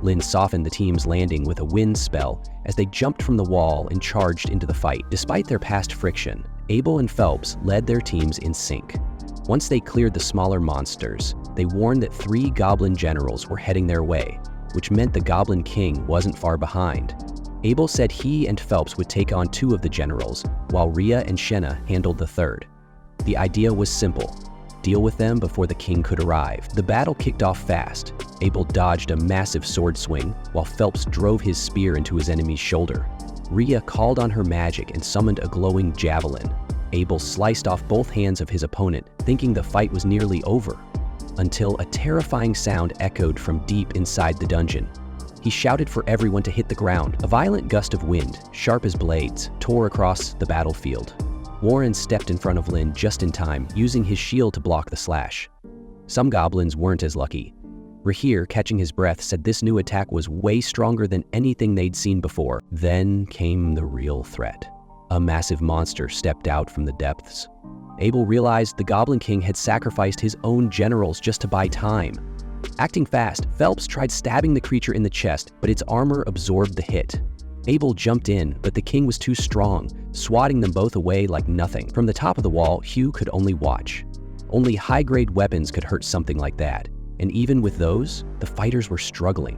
Lynn softened the team's landing with a wind spell as they jumped from the wall and charged into the fight. Despite their past friction, Abel and Phelps led their teams in sync. Once they cleared the smaller monsters, they warned that 3 goblin generals were heading their way, which meant the Goblin King wasn't far behind. Abel said he and Phelps would take on 2 of the generals, while Rhea and Shenna handled the 3rd. The idea was simple: deal with them before the king could arrive. The battle kicked off fast. Abel dodged a massive sword swing, while Phelps drove his spear into his enemy's shoulder. Rhea called on her magic and summoned a glowing javelin. Abel sliced off both hands of his opponent, thinking the fight was nearly over, until a terrifying sound echoed from deep inside the dungeon. He shouted for everyone to hit the ground. A violent gust of wind, sharp as blades, tore across the battlefield. Warren stepped in front of Lynn just in time, using his shield to block the slash. Some goblins weren't as lucky. Rahir, catching his breath, said this new attack was way stronger than anything they'd seen before. Then came the real threat. A massive monster stepped out from the depths. Abel realized the Goblin King had sacrificed his own generals just to buy time. Acting fast, Phelps tried stabbing the creature in the chest, but its armor absorbed the hit. Abel jumped in, but the king was too strong, swatting them both away like nothing. From the top of the wall, Hugh could only watch. Only high-grade weapons could hurt something like that, and even with those, the fighters were struggling.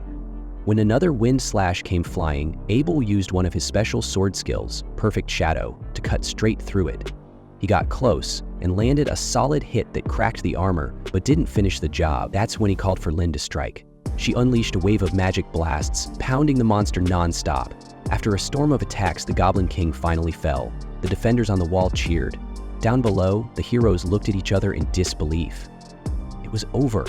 When another wind slash came flying, Abel used one of his special sword skills, Perfect Shadow, to cut straight through it. He got close and landed a solid hit that cracked the armor, but didn't finish the job. That's when he called for Lynn to strike. She unleashed a wave of magic blasts, pounding the monster non-stop. After a storm of attacks, the Goblin King finally fell. The defenders on the wall cheered. Down below, the heroes looked at each other in disbelief. It was over.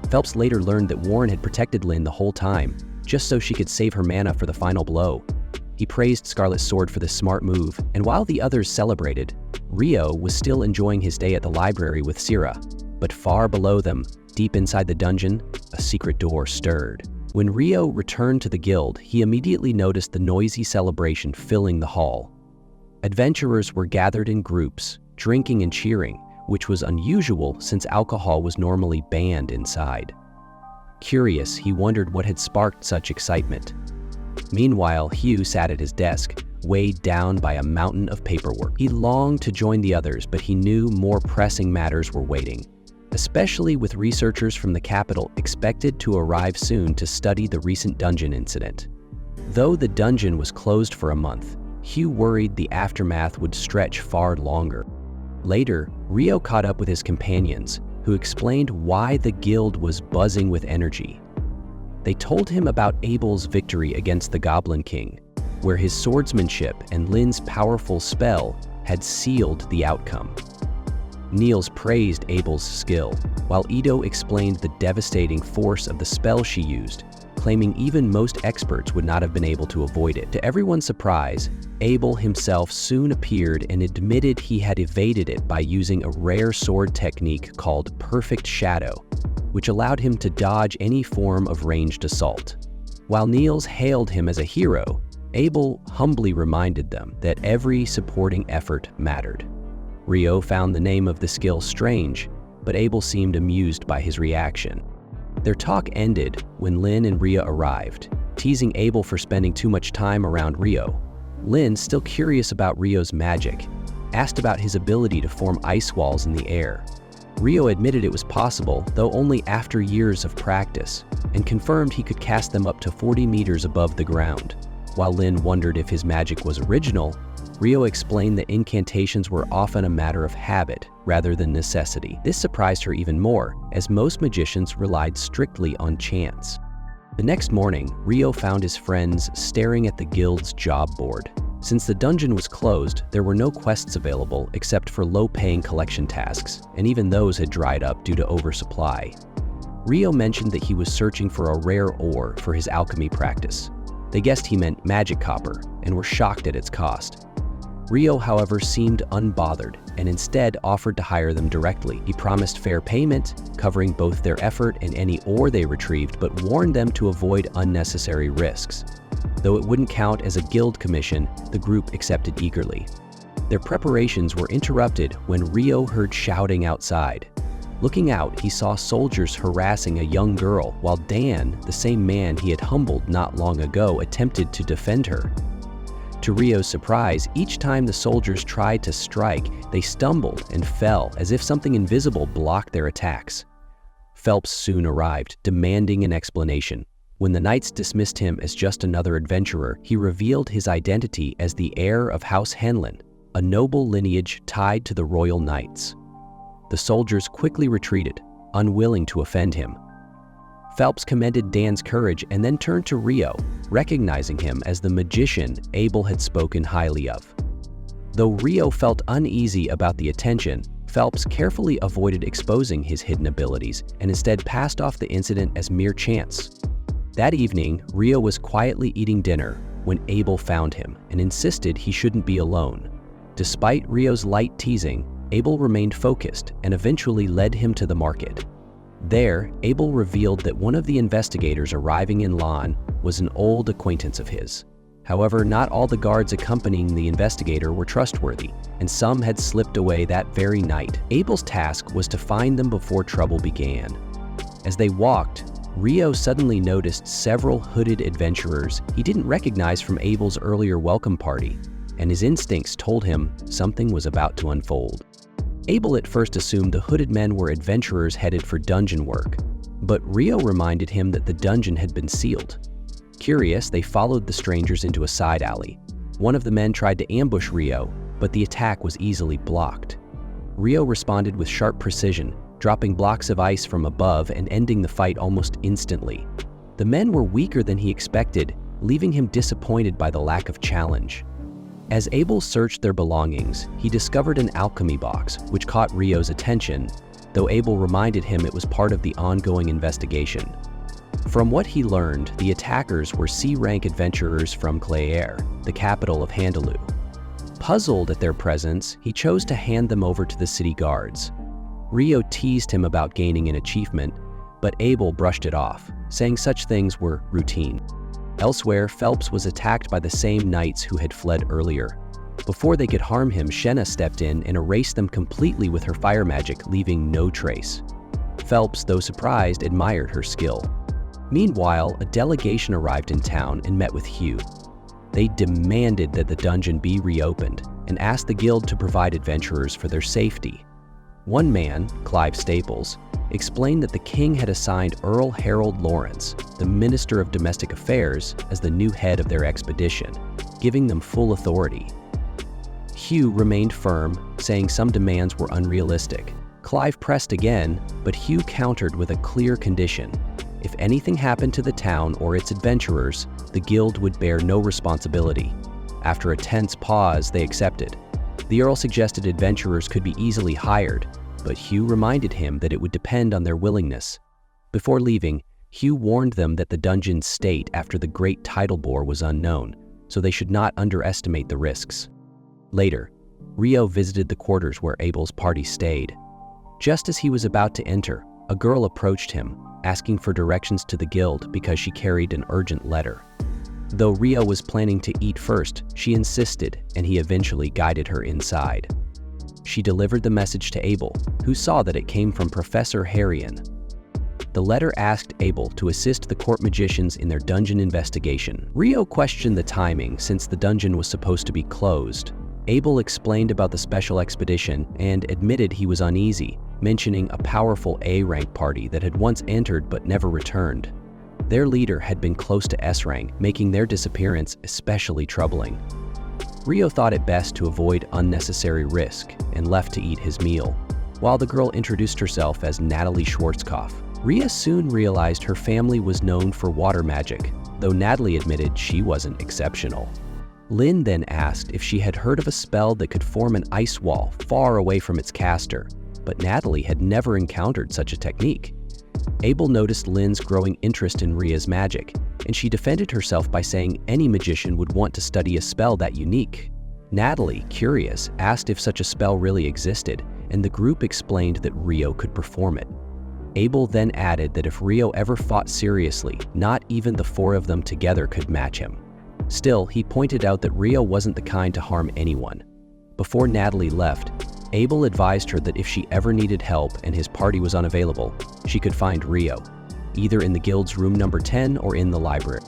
Phelps later learned that Warren had protected Lynn the whole time, just so she could save her mana for the final blow. He praised Scarlet Sword for this smart move, and while the others celebrated, Rio was still enjoying his day at the library with Sira. But far below them, deep inside the dungeon, a secret door stirred. When Rio returned to the guild, he immediately noticed the noisy celebration filling the hall. Adventurers were gathered in groups, drinking and cheering, which was unusual since alcohol was normally banned inside. Curious, he wondered what had sparked such excitement. Meanwhile, Hugh sat at his desk, weighed down by a mountain of paperwork. He longed to join the others, but he knew more pressing matters were waiting. especially with researchers from the capital expected to arrive soon to study the recent dungeon incident. Though the dungeon was closed for a month, Hugh worried the aftermath would stretch far longer. Later, Rio caught up with his companions, who explained why the guild was buzzing with energy. They told him about Abel's victory against the Goblin King, where his swordsmanship and Lynn's powerful spell had sealed the outcome. Niels praised Abel's skill, while Ito explained the devastating force of the spell she used, claiming even most experts would not have been able to avoid it. To everyone's surprise, Abel himself soon appeared and admitted he had evaded it by using a rare sword technique called Perfect Shadow, which allowed him to dodge any form of ranged assault. While Niels hailed him as a hero, Abel humbly reminded them that every supporting effort mattered. Rio found the name of the skill strange, but Abel seemed amused by his reaction. Their talk ended when Lynn and Ria arrived, teasing Abel for spending too much time around Rio. Lynn, still curious about Rio's magic, asked about his ability to form ice walls in the air. Rio admitted it was possible, though only after years of practice, and confirmed he could cast them up to 40 meters above the ground. While Lynn wondered if his magic was original, Rio explained that incantations were often a matter of habit rather than necessity. This surprised her even more, as most magicians relied strictly on chance. The next morning, Rio found his friends staring at the guild's job board. Since the dungeon was closed, there were no quests available except for low-paying collection tasks, and even those had dried up due to oversupply. Rio mentioned that he was searching for a rare ore for his alchemy practice. They guessed he meant magic copper and were shocked at its cost. Rio, however, seemed unbothered and instead offered to hire them directly. He promised fair payment, covering both their effort and any ore they retrieved, but warned them to avoid unnecessary risks. Though it wouldn't count as a guild commission, the group accepted eagerly. Their preparations were interrupted when Rio heard shouting outside. Looking out, he saw soldiers harassing a young girl, while Dan, the same man he had humbled not long ago, attempted to defend her. To Rio's surprise, each time the soldiers tried to strike, they stumbled and fell as if something invisible blocked their attacks. Phelps soon arrived, demanding an explanation. When the knights dismissed him as just another adventurer, he revealed his identity as the heir of House Henlin, a noble lineage tied to the royal knights. The soldiers quickly retreated, unwilling to offend him. Phelps commended Dan's courage and then turned to Rio, recognizing him as the magician Abel had spoken highly of. Though Rio felt uneasy about the attention, Phelps carefully avoided exposing his hidden abilities and instead passed off the incident as mere chance. That evening, Rio was quietly eating dinner when Abel found him and insisted he shouldn't be alone. Despite Rio's light teasing, Abel remained focused and eventually led him to the market. There, Abel revealed that one of the investigators arriving in Lon was an old acquaintance of his. However, not all the guards accompanying the investigator were trustworthy, and some had slipped away that very night. Abel's task was to find them before trouble began. As they walked, Rio suddenly noticed several hooded adventurers he didn't recognize from Abel's earlier welcome party, and his instincts told him something was about to unfold. Abel at first assumed the hooded men were adventurers headed for dungeon work, but Rio reminded him that the dungeon had been sealed. Curious, they followed the strangers into a side alley. One of the men tried to ambush Rio, but the attack was easily blocked. Rio responded with sharp precision, dropping blocks of ice from above and ending the fight almost instantly. The men were weaker than he expected, leaving him disappointed by the lack of challenge. As Abel searched their belongings, he discovered an alchemy box, which caught Rio's attention, though Abel reminded him it was part of the ongoing investigation. From what he learned, the attackers were C-rank adventurers from Claire, the capital of Handaloo. Puzzled at their presence, he chose to hand them over to the city guards. Rio teased him about gaining an achievement, but Abel brushed it off, saying such things were routine. Elsewhere, Phelps was attacked by the same knights who had fled earlier. Before they could harm him, Shenna stepped in and erased them completely with her fire magic, leaving no trace. Phelps, though surprised, admired her skill. Meanwhile, a delegation arrived in town and met with Hugh. They demanded that the dungeon be reopened and asked the guild to provide adventurers for their safety. One man, Clive Staples, explained that the king had assigned Earl Harold Lawrence, the Minister of Domestic Affairs, as the new head of their expedition, giving them full authority. Hugh remained firm, saying some demands were unrealistic. Clive pressed again, but Hugh countered with a clear condition. If anything happened to the town or its adventurers, the guild would bear no responsibility. After a tense pause, they accepted. The Earl suggested adventurers could be easily hired, but Hugh reminded him that it would depend on their willingness. Before leaving, Hugh warned them that the dungeon's state after the great tidal bore was unknown, so they should not underestimate the risks. Later, Rio visited the quarters where Abel's party stayed. Just as he was about to enter, a girl approached him, asking for directions to the guild because she carried an urgent letter. Though Rio was planning to eat first, she insisted, and he eventually guided her inside. She delivered the message to Abel, who saw that it came from Professor Harrion. The letter asked Abel to assist the court magicians in their dungeon investigation. Rio questioned the timing since the dungeon was supposed to be closed. Abel explained about the special expedition and admitted he was uneasy, mentioning a powerful A-rank party that had once entered but never returned. Their leader had been close to S-rank, making their disappearance especially troubling. Rio thought it best to avoid unnecessary risk and left to eat his meal, while the girl introduced herself as Natalie Schwarzkopf. Ria soon realized her family was known for water magic, though Natalie admitted she wasn't exceptional. Lynn then asked if she had heard of a spell that could form an ice wall far away from its caster, but Natalie had never encountered such a technique. Abel noticed Lynn's growing interest in Ria's magic, and she defended herself by saying any magician would want to study a spell that unique. Natalie, curious, asked if such a spell really existed, and the group explained that Rio could perform it. Abel then added that if Rio ever fought seriously, not even the four of them together could match him. Still, he pointed out that Rio wasn't the kind to harm anyone. Before Natalie left, Abel advised her that if she ever needed help and his party was unavailable, she could find Rio, either in the guild's room number 10 or in the library.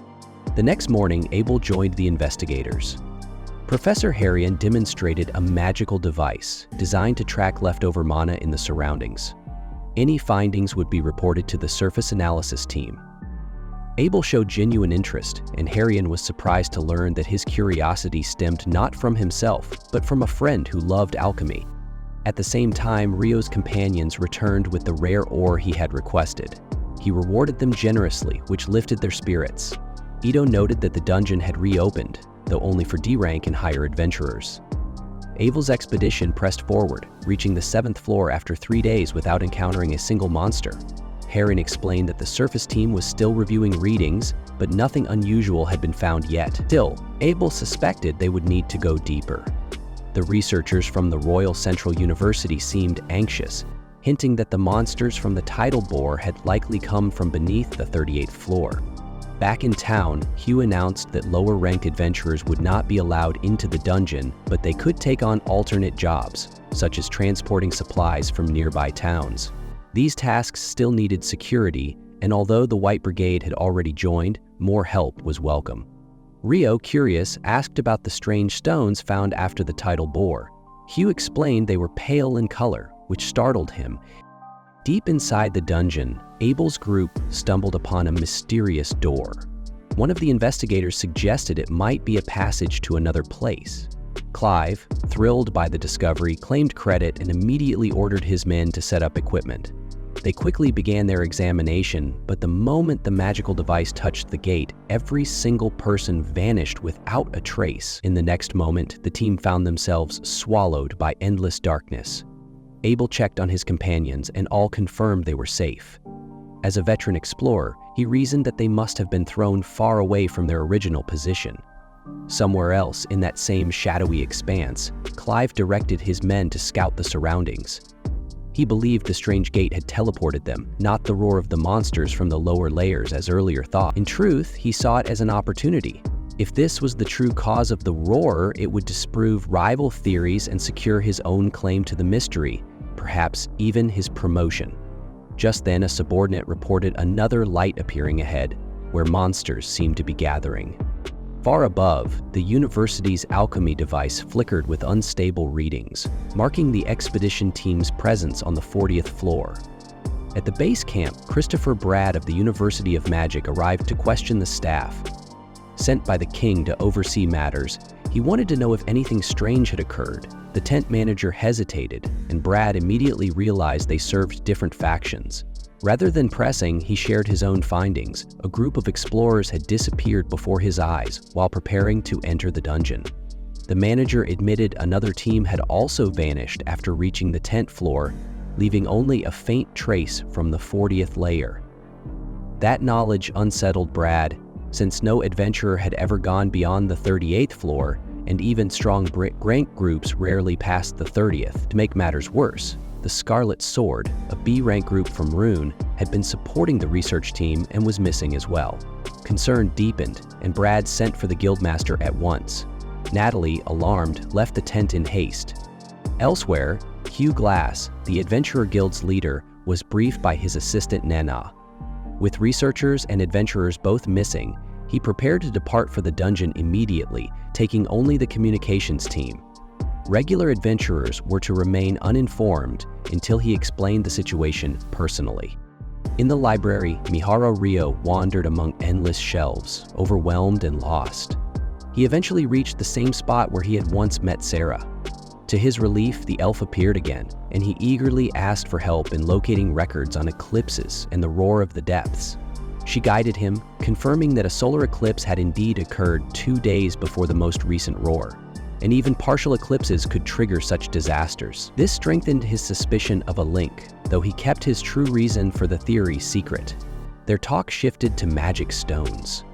The next morning, Abel joined the investigators. Professor Harrion demonstrated a magical device designed to track leftover mana in the surroundings. Any findings would be reported to the surface analysis team. Abel showed genuine interest, and Harrion was surprised to learn that his curiosity stemmed not from himself, but from a friend who loved alchemy. At the same time, Rio's companions returned with the rare ore he had requested. He rewarded them generously, which lifted their spirits. Ito noted that the dungeon had reopened, though only for D-rank and higher adventurers. Abel's expedition pressed forward, reaching the 7th floor after 3 days without encountering a single monster. Harrion explained that the surface team was still reviewing readings, but nothing unusual had been found yet. Still, Abel suspected they would need to go deeper. The researchers from the Royal Central University seemed anxious, hinting that the monsters from the tidal bore had likely come from beneath the 38th floor. Back in town, Hugh announced that lower-ranked adventurers would not be allowed into the dungeon, but they could take on alternate jobs, such as transporting supplies from nearby towns. These tasks still needed security, and although the White Brigade had already joined, more help was welcome. Rio, curious, asked about the strange stones found after the tidal bore. Hugh explained they were pale in color, which startled him. Deep inside the dungeon, Abel's group stumbled upon a mysterious door. One of the investigators suggested it might be a passage to another place. Clive, thrilled by the discovery, claimed credit and immediately ordered his men to set up equipment. They quickly began their examination, but the moment the magical device touched the gate, every single person vanished without a trace. In the next moment, the team found themselves swallowed by endless darkness. Abel checked on his companions, and all confirmed they were safe. As a veteran explorer, he reasoned that they must have been thrown far away from their original position. Somewhere else, in that same shadowy expanse, Clive directed his men to scout the surroundings. He believed the strange gate had teleported them, not the roar of the monsters from the lower layers as earlier thought. In truth, he saw it as an opportunity. If this was the true cause of the roar, it would disprove rival theories and secure his own claim to the mystery, perhaps even his promotion. Just then, a subordinate reported another light appearing ahead, where monsters seemed to be gathering. Far above, the university's alchemy device flickered with unstable readings, marking the expedition team's presence on the 40th floor. At the base camp, Christopher Brad of the University of Magic arrived to question the staff. Sent by the king to oversee matters, he wanted to know if anything strange had occurred. The tent manager hesitated, and Brad immediately realized they served different factions. Rather than pressing, he shared his own findings. A group of explorers had disappeared before his eyes while preparing to enter the dungeon. The manager admitted another team had also vanished after reaching the tent floor, leaving only a faint trace from the 40th layer. That knowledge unsettled Brad, since no adventurer had ever gone beyond the 38th floor, and even strong rank groups rarely passed the 30th. To make matters worse, the Scarlet Sword, a B-rank group from Rune, had been supporting the research team and was missing as well. Concern deepened, and Brad sent for the guildmaster at once. Natalie, alarmed, left the tent in haste. Elsewhere, Hugh Glass, the Adventurer Guild's leader, was briefed by his assistant Nena. With researchers and adventurers both missing, he prepared to depart for the dungeon immediately, taking only the communications team. Regular adventurers were to remain uninformed until he explained the situation personally. In the library, Miharu Rio wandered among endless shelves, overwhelmed and lost. He eventually reached the same spot where he had once met Sarah. To his relief, the elf appeared again, and he eagerly asked for help in locating records on eclipses and the roar of the depths. She guided him, confirming that a solar eclipse had indeed occurred 2 days before the most recent roar, and even partial eclipses could trigger such disasters. This strengthened his suspicion of a link, though he kept his true reason for the theory secret. Their talk shifted to magic stones.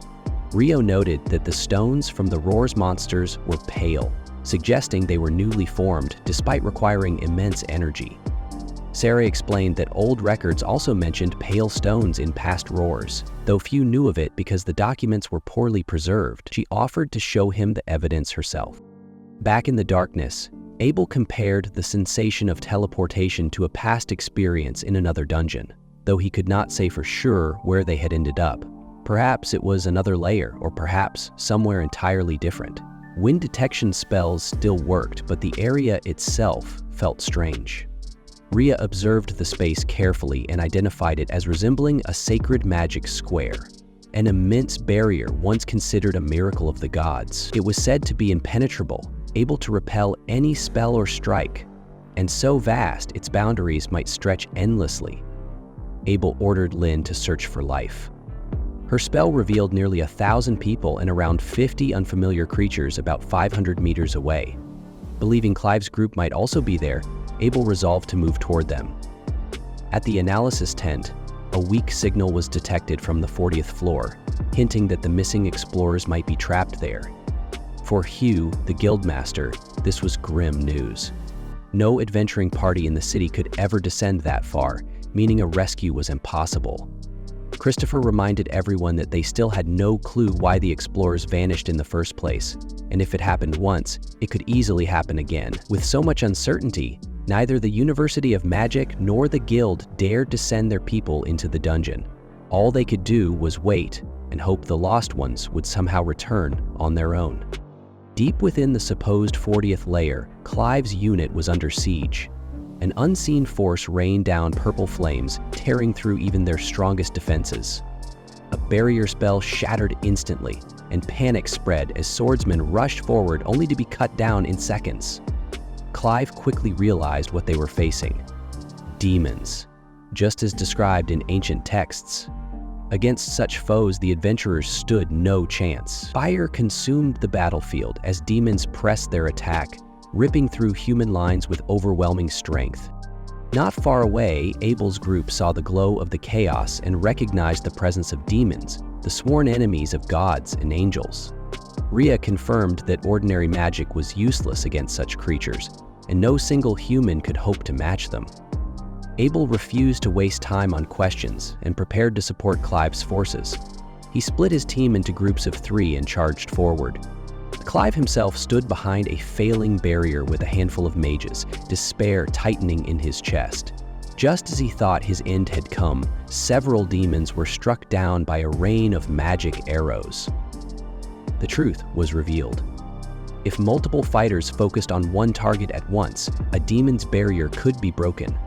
Rio noted that the stones from the roar's monsters were pale, suggesting they were newly formed despite requiring immense energy. Sarah explained that old records also mentioned pale stones in past roars. Though few knew of it because the documents were poorly preserved, she offered to show him the evidence herself. Back in the darkness, Abel compared the sensation of teleportation to a past experience in another dungeon, though he could not say for sure where they had ended up. Perhaps it was another layer, or perhaps somewhere entirely different. Wind detection spells still worked, but the area itself felt strange. Ria observed the space carefully and identified it as resembling a sacred magic square, an immense barrier once considered a miracle of the gods. It was said to be impenetrable, able to repel any spell or strike, and so vast its boundaries might stretch endlessly. Abel ordered Lynn to search for life. Her spell revealed nearly 1,000 people and around 50 unfamiliar creatures about 500 meters away. Believing Clive's group might also be there, Abel resolved to move toward them. At the analysis tent, a weak signal was detected from the 40th floor, hinting that the missing explorers might be trapped there. For Hugh, the guildmaster, this was grim news. No adventuring party in the city could ever descend that far, meaning a rescue was impossible. Christopher reminded everyone that they still had no clue why the explorers vanished in the first place, and if it happened once, it could easily happen again. With so much uncertainty, neither the University of Magic nor the Guild dared to send their people into the dungeon. All they could do was wait and hope the lost ones would somehow return on their own. Deep within the supposed 40th layer, Clive's unit was under siege. An unseen force rained down purple flames, tearing through even their strongest defenses. A barrier spell shattered instantly, and panic spread as swordsmen rushed forward only to be cut down in seconds. Clive quickly realized what they were facing. Demons, just as described in ancient texts. Against such foes, the adventurers stood no chance. Fire consumed the battlefield as demons pressed their attack, ripping through human lines with overwhelming strength. Not far away, Abel's group saw the glow of the chaos and recognized the presence of demons, the sworn enemies of gods and angels. Ria confirmed that ordinary magic was useless against such creatures, and no single human could hope to match them. Abel refused to waste time on questions and prepared to support Clive's forces. He split his team into groups of 3 and charged forward. Clive himself stood behind a failing barrier with a handful of mages, despair tightening in his chest. Just as he thought his end had come, several demons were struck down by a rain of magic arrows. The truth was revealed. If multiple fighters focused on one target at once, a demon's barrier could be broken.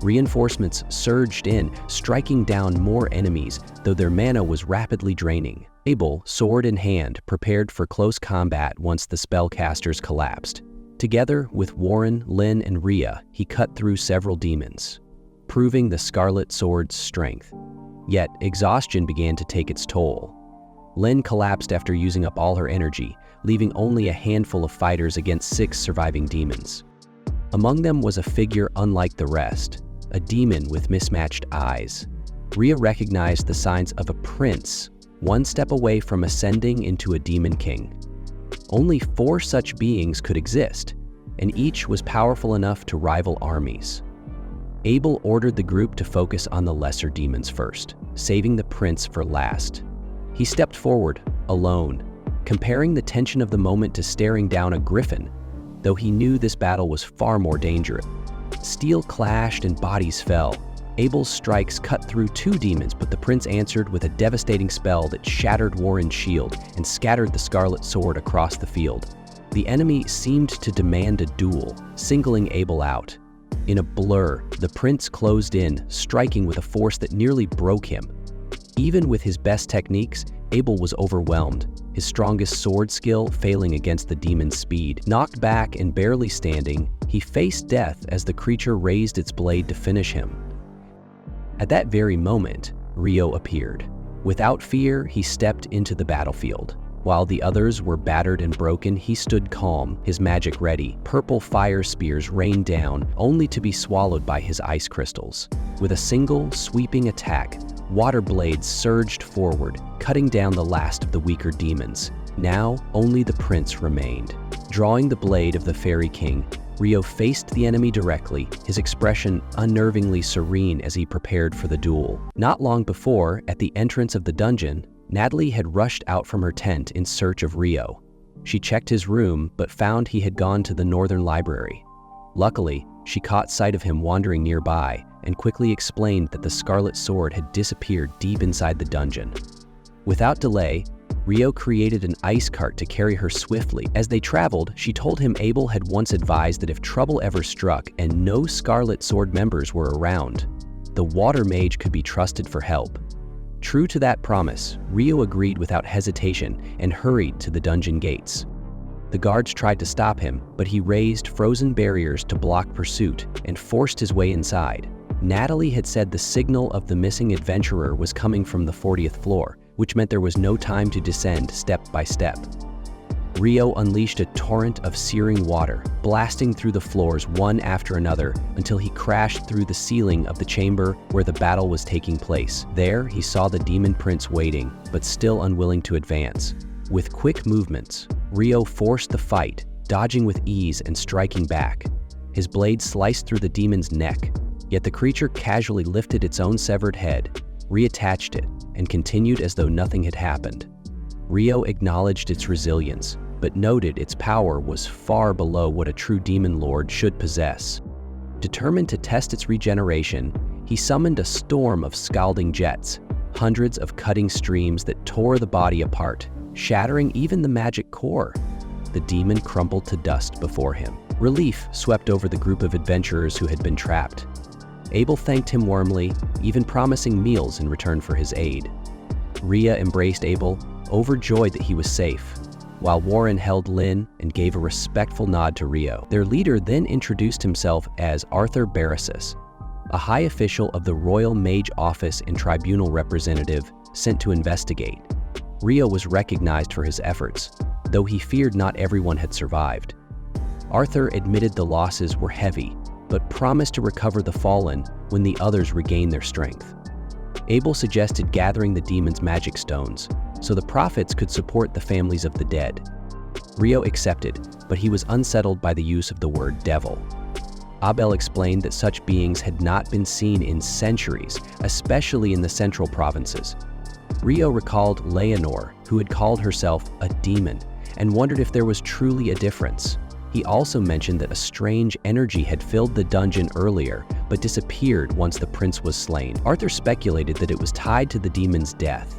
Reinforcements surged in, striking down more enemies, though their mana was rapidly draining. Abel, sword in hand, prepared for close combat once the spellcasters collapsed. Together with Warren, Lynn, and Rhea, he cut through several demons, proving the Scarlet Sword's strength. Yet, exhaustion began to take its toll. Lynn collapsed after using up all her energy, leaving only a handful of fighters against 6 surviving demons. Among them was a figure unlike the rest, a demon with mismatched eyes. Rhea recognized the signs of a prince, one step away from ascending into a demon king. Only 4 such beings could exist, and each was powerful enough to rival armies. Abel ordered the group to focus on the lesser demons first, saving the prince for last. He stepped forward, alone, comparing the tension of the moment to staring down a griffin, though he knew this battle was far more dangerous. Steel clashed and bodies fell. Abel's strikes cut through 2 demons, but the prince answered with a devastating spell that shattered Warren's shield and scattered the Scarlet Sword across the field. The enemy seemed to demand a duel, singling Abel out. In a blur, the prince closed in, striking with a force that nearly broke him. Even with his best techniques, Abel was overwhelmed, his strongest sword skill failing against the demon's speed. Knocked back and barely standing, he faced death as the creature raised its blade to finish him. At that very moment, Rio appeared. Without fear, he stepped into the battlefield. While the others were battered and broken, he stood calm, his magic ready. Purple fire spears rained down, only to be swallowed by his ice crystals. With a single, sweeping attack, water blades surged forward, cutting down the last of the weaker demons. Now, only the prince remained. Drawing the blade of the Fairy King, Rio faced the enemy directly, his expression unnervingly serene as he prepared for the duel. Not long before, at the entrance of the dungeon, Natalie had rushed out from her tent in search of Rio. She checked his room, but found he had gone to the Northern Library. Luckily, she caught sight of him wandering nearby and quickly explained that the Scarlet Sword had disappeared deep inside the dungeon. Without delay, Rio created an ice cart to carry her swiftly. As they traveled, she told him Abel had once advised that if trouble ever struck and no Scarlet Sword members were around, the Water Mage could be trusted for help. True to that promise, Rio agreed without hesitation and hurried to the dungeon gates. The guards tried to stop him, but he raised frozen barriers to block pursuit and forced his way inside. Natalie had said the signal of the missing adventurer was coming from the 40th floor, which meant there was no time to descend step by step. Rio unleashed a torrent of searing water, blasting through the floors one after another until he crashed through the ceiling of the chamber where the battle was taking place. There, he saw the demon prince waiting, but still unwilling to advance. With quick movements, Rio forced the fight, dodging with ease and striking back. His blade sliced through the demon's neck, yet the creature casually lifted its own severed head, reattached it, and continued as though nothing had happened. Rio acknowledged its resilience, but noted its power was far below what a true demon lord should possess. Determined to test its regeneration, he summoned a storm of scalding jets, hundreds of cutting streams that tore the body apart, shattering even the magic core. The demon crumpled to dust before him. Relief swept over the group of adventurers who had been trapped. Abel thanked him warmly, even promising meals in return for his aid. Rhea embraced Abel, overjoyed that he was safe, while Warren held Lynn and gave a respectful nod to Rio. Their leader then introduced himself as Arthur Barassus, a high official of the Royal Mage Office and Tribunal representative sent to investigate. Rio was recognized for his efforts, though he feared not everyone had survived. Arthur admitted the losses were heavy, but promised to recover the fallen when the others regained their strength. Abel suggested gathering the demon's magic stones, so the profits could support the families of the dead. Rio accepted, but he was unsettled by the use of the word devil. Abel explained that such beings had not been seen in centuries, especially in the central provinces. Rio recalled Leonor, who had called herself a demon, and wondered if there was truly a difference. He also mentioned that a strange energy had filled the dungeon earlier, but disappeared once the prince was slain. Arthur speculated that it was tied to the demon's death.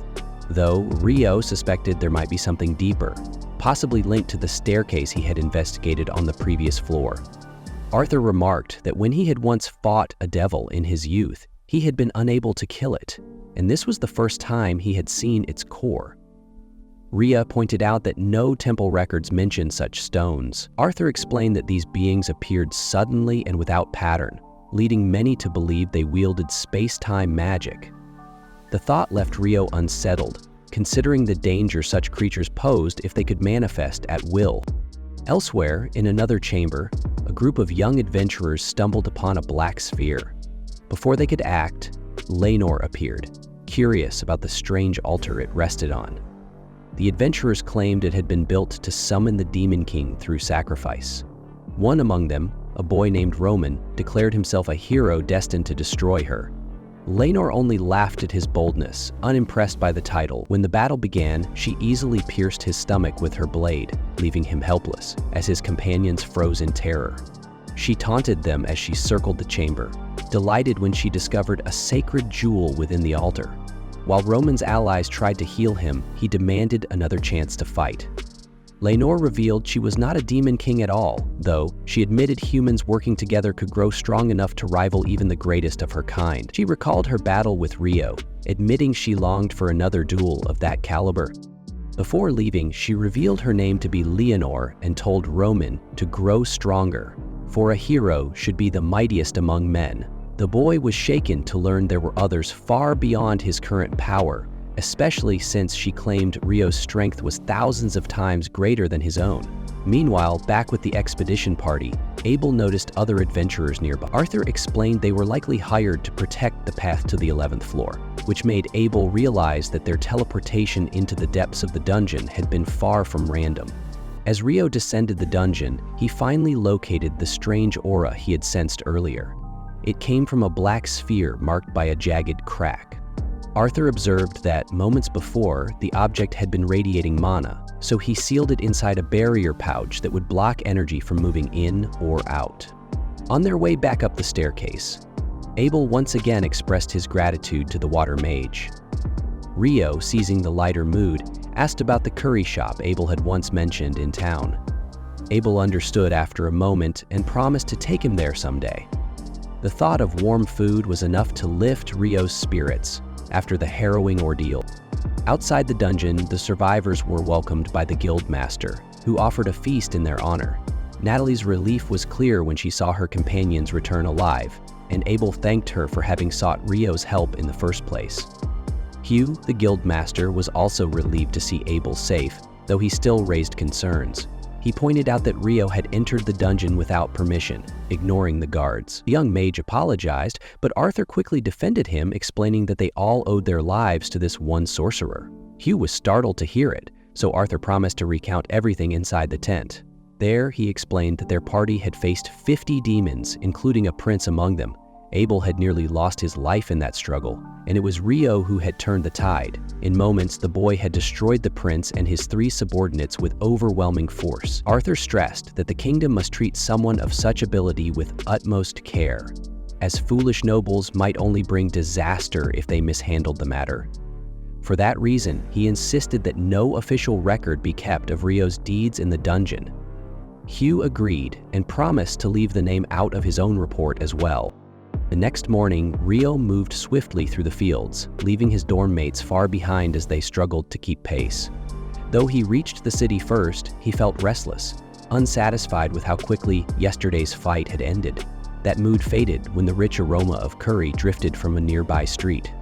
though Rio suspected there might be something deeper, possibly linked to the staircase he had investigated on the previous floor. Arthur remarked that when he had once fought a devil in his youth, he had been unable to kill it, and this was the first time he had seen its core. Ria pointed out that no temple records mention such stones. Arthur explained that these beings appeared suddenly and without pattern, leading many to believe they wielded space-time magic. The thought left Rio unsettled, considering the danger such creatures posed if they could manifest at will. Elsewhere, in another chamber, a group of young adventurers stumbled upon a black sphere. Before they could act, Lenore appeared, curious about the strange altar it rested on. The adventurers claimed it had been built to summon the Demon King through sacrifice. One among them, a boy named Roman, declared himself a hero destined to destroy her. Lenore only laughed at his boldness, unimpressed by the title. When the battle began, she easily pierced his stomach with her blade, leaving him helpless, as his companions froze in terror. She taunted them as she circled the chamber, delighted when she discovered a sacred jewel within the altar. While Roman's allies tried to heal him, he demanded another chance to fight. Lenore revealed she was not a demon king at all, though she admitted humans working together could grow strong enough to rival even the greatest of her kind. She recalled her battle with Rio, admitting she longed for another duel of that caliber. Before leaving, she revealed her name to be Leonore and told Roman to grow stronger, for a hero should be the mightiest among men. The boy was shaken to learn there were others far beyond his current power, especially since she claimed Rio's strength was thousands of times greater than his own. Meanwhile, back with the expedition party, Abel noticed other adventurers nearby. Arthur explained they were likely hired to protect the path to the 11th floor, which made Abel realize that their teleportation into the depths of the dungeon had been far from random. As Rio descended the dungeon, he finally located the strange aura he had sensed earlier. It came from a black sphere marked by a jagged crack. Arthur observed that moments before, the object had been radiating mana, so he sealed it inside a barrier pouch that would block energy from moving in or out. On their way back up the staircase, Abel once again expressed his gratitude to the water mage. Rio, seizing the lighter mood, asked about the curry shop Abel had once mentioned in town. Abel understood after a moment and promised to take him there someday. The thought of warm food was enough to lift Rio's spirits after the harrowing ordeal. Outside the dungeon, the survivors were welcomed by the guildmaster, who offered a feast in their honor. Natalie's relief was clear when she saw her companions return alive, and Abel thanked her for having sought Rio's help in the first place. Hugh, the guildmaster, was also relieved to see Abel safe, though he still raised concerns. He pointed out that Rio had entered the dungeon without permission, ignoring the guards. The young mage apologized, but Arthur quickly defended him, explaining that they all owed their lives to this one sorcerer. Hugh was startled to hear it, so Arthur promised to recount everything inside the tent. There, he explained that their party had faced 50 demons, including a prince among them. Abel had nearly lost his life in that struggle, and it was Rio who had turned the tide. In moments, the boy had destroyed the prince and his 3 subordinates with overwhelming force. Arthur stressed that the kingdom must treat someone of such ability with utmost care, as foolish nobles might only bring disaster if they mishandled the matter. For that reason, he insisted that no official record be kept of Rio's deeds in the dungeon. Hugh agreed and promised to leave the name out of his own report as well. The next morning, Rio moved swiftly through the fields, leaving his dorm mates far behind as they struggled to keep pace. Though he reached the city first, he felt restless, unsatisfied with how quickly yesterday's fight had ended. That mood faded when the rich aroma of curry drifted from a nearby street.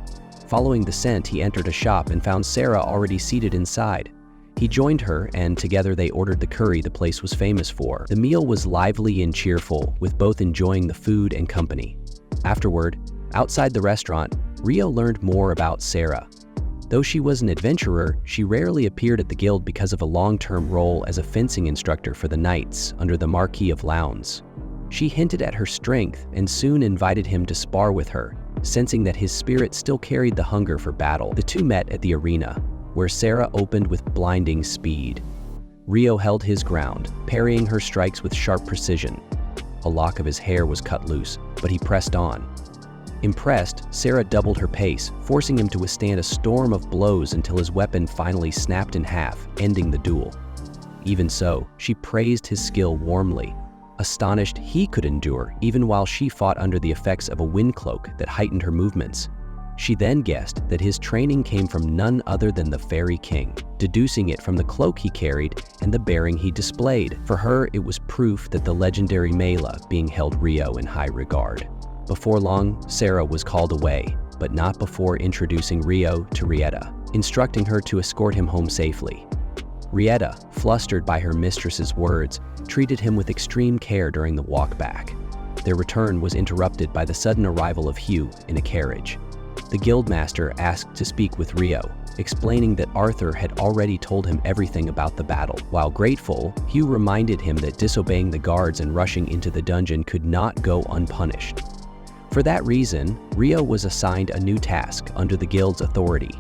Following the scent, he entered a shop and found Sarah already seated inside. He joined her, and together they ordered the curry the place was famous for. The meal was lively and cheerful, with both enjoying the food and company. Afterward, outside the restaurant, Rio learned more about Sarah. Though she was an adventurer, she rarely appeared at the guild because of a long-term role as a fencing instructor for the knights under the Marquis of Lowndes. She hinted at her strength and soon invited him to spar with her, sensing that his spirit still carried the hunger for battle. The two met at the arena, where Sarah opened with blinding speed. Rio held his ground, parrying her strikes with sharp precision. A lock of his hair was cut loose, but he pressed on. Impressed, Sarah doubled her pace, forcing him to withstand a storm of blows until his weapon finally snapped in half, ending the duel. Even so, she praised his skill warmly, astonished he could endure even while she fought under the effects of a wind cloak that heightened her movements. She then guessed that his training came from none other than the Fairy King, deducing it from the cloak he carried and the bearing he displayed. For her, it was proof that the legendary Mela being held Rio in high regard. Before long, Sarah was called away, but not before introducing Rio to Rieta, instructing her to escort him home safely. Rieta, flustered by her mistress's words, treated him with extreme care during the walk back. Their return was interrupted by the sudden arrival of Hugh in a carriage. The guildmaster asked to speak with Rio, explaining that Arthur had already told him everything about the battle. While grateful, Hugh reminded him that disobeying the guards and rushing into the dungeon could not go unpunished. For that reason, Rio was assigned a new task under the guild's authority,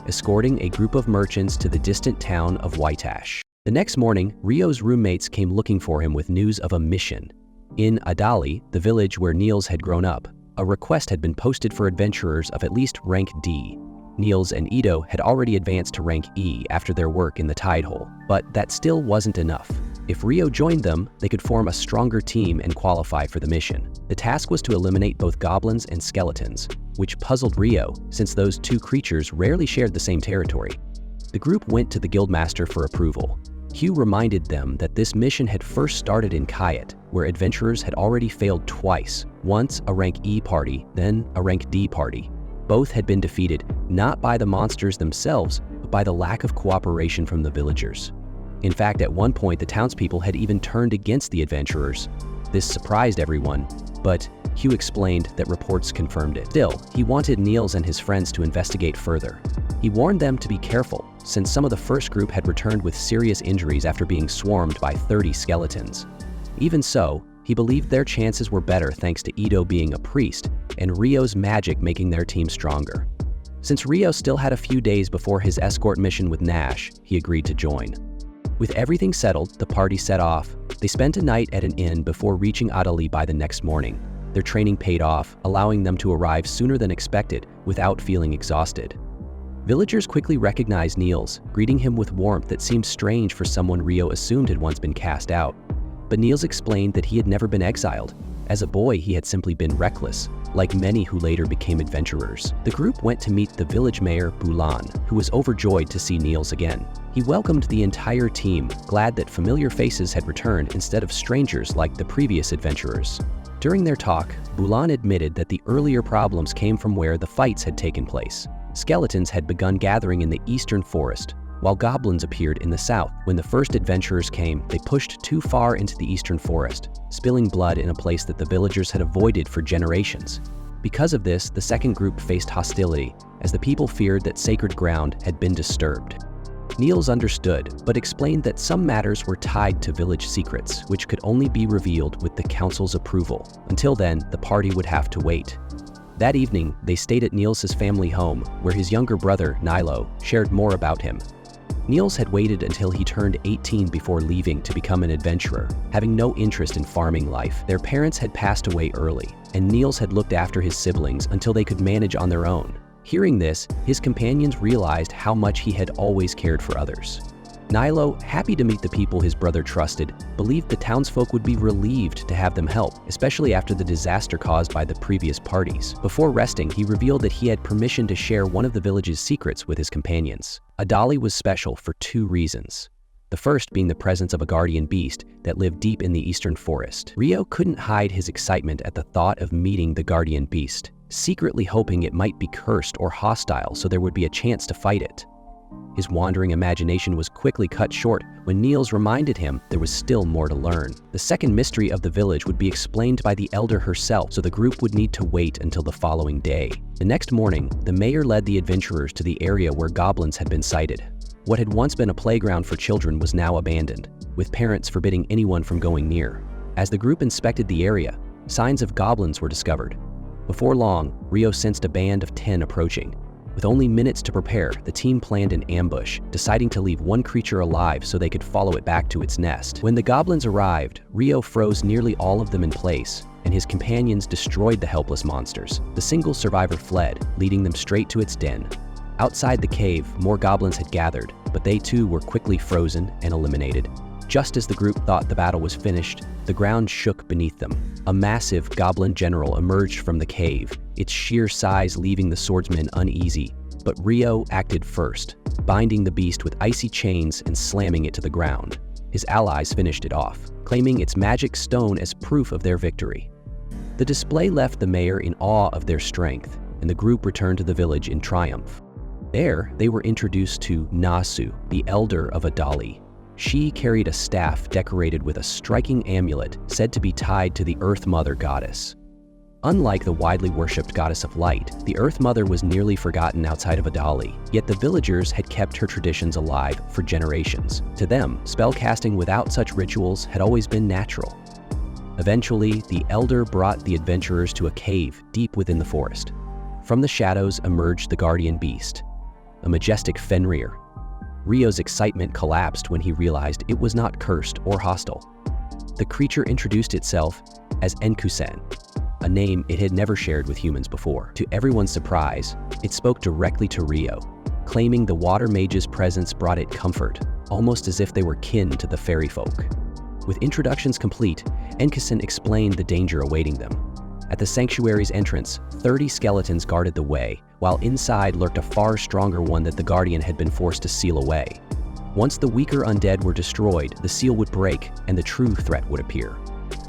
escorting a group of merchants to the distant town of Whiteash. The next morning, Rio's roommates came looking for him with news of a mission. In Adali, the village where Niels had grown up, a request had been posted for adventurers of at least rank D. Niels and Ito had already advanced to rank E after their work in the Tidehole, but that still wasn't enough. If Rio joined them, they could form a stronger team and qualify for the mission. The task was to eliminate both goblins and skeletons, which puzzled Rio since those two creatures rarely shared the same territory. The group went to the guildmaster for approval. Hugh reminded them that this mission had first started in Kayet, where adventurers had already failed twice, once a rank E party, then a rank D party. Both had been defeated not by the monsters themselves, but by the lack of cooperation from the villagers. In fact, at one point the townspeople had even turned against the adventurers. This surprised everyone, but Hugh explained that reports confirmed it. Still, he wanted Niels and his friends to investigate further. He warned them to be careful, since some of the first group had returned with serious injuries after being swarmed by 30 skeletons. Even so, he believed their chances were better thanks to Ito being a priest and Rio's magic making their team stronger. Since Rio still had a few days before his escort mission with Nash, he agreed to join. With everything settled, the party set off. They spent a night at an inn before reaching Adali by the next morning. Their training paid off, allowing them to arrive sooner than expected without feeling exhausted. Villagers quickly recognized Niels, greeting him with warmth that seemed strange for someone Rio assumed had once been cast out. But Niels explained that he had never been exiled. As a boy, he had simply been reckless, like many who later became adventurers. The group went to meet the village mayor, Bulan, who was overjoyed to see Niels again. He welcomed the entire team, glad that familiar faces had returned instead of strangers like the previous adventurers. During their talk, Bulan admitted that the earlier problems came from where the fights had taken place. Skeletons had begun gathering in the eastern forest, while goblins appeared in the south. When the first adventurers came, they pushed too far into the eastern forest, spilling blood in a place that the villagers had avoided for generations. Because of this, the second group faced hostility, as the people feared that sacred ground had been disturbed. Niels understood, but explained that some matters were tied to village secrets, which could only be revealed with the council's approval. Until then, the party would have to wait. That evening, they stayed at Niels' family home, where his younger brother, Nilo, shared more about him. Niels had waited until he turned 18 before leaving to become an adventurer, having no interest in farming life. Their parents had passed away early, and Niels had looked after his siblings until they could manage on their own. Hearing this, his companions realized how much he had always cared for others. Nilo, happy to meet the people his brother trusted, believed the townsfolk would be relieved to have them help, especially after the disaster caused by the previous parties. Before resting, he revealed that he had permission to share one of the village's secrets with his companions. Adali was special for two reasons. The first being the presence of a guardian beast that lived deep in the eastern forest. Rio couldn't hide his excitement at the thought of meeting the guardian beast, secretly hoping it might be cursed or hostile so there would be a chance to fight it. His wandering imagination was quickly cut short when Niels reminded him there was still more to learn. The second mystery of the village would be explained by the elder herself, so the group would need to wait until the following day. The next morning, the mayor led the adventurers to the area where goblins had been sighted. What had once been a playground for children was now abandoned, with parents forbidding anyone from going near. As the group inspected the area, signs of goblins were discovered. Before long, Rio sensed a band of 10 approaching. With only minutes to prepare, the team planned an ambush, deciding to leave one creature alive so they could follow it back to its nest. When the goblins arrived, Rio froze nearly all of them in place, and his companions destroyed the helpless monsters. The single survivor fled, leading them straight to its den. Outside the cave, more goblins had gathered, but they too were quickly frozen and eliminated. Just as the group thought the battle was finished, the ground shook beneath them. A massive goblin general emerged from the cave, its sheer size leaving the swordsmen uneasy. But Rio acted first, binding the beast with icy chains and slamming it to the ground. His allies finished it off, claiming its magic stone as proof of their victory. The display left the mayor in awe of their strength, and the group returned to the village in triumph. There, they were introduced to Nasu, the elder of Adali. She carried a staff decorated with a striking amulet said to be tied to the Earth Mother goddess. Unlike the widely worshipped goddess of light, the Earth Mother was nearly forgotten outside of Adali, yet the villagers had kept her traditions alive for generations. To them, spellcasting without such rituals had always been natural. Eventually, the elder brought the adventurers to a cave deep within the forest. From the shadows emerged the guardian beast, a majestic Fenrir. Rio's excitement collapsed when he realized it was not cursed or hostile. The creature introduced itself as Enkusen, a name it had never shared with humans before. To everyone's surprise, it spoke directly to Rio, claiming the water mage's presence brought it comfort, almost as if they were kin to the fairy folk. With introductions complete, Enkusen explained the danger awaiting them. At the sanctuary's entrance, 30 skeletons guarded the way, while inside lurked a far stronger one that the Guardian had been forced to seal away. Once the weaker undead were destroyed, the seal would break and the true threat would appear.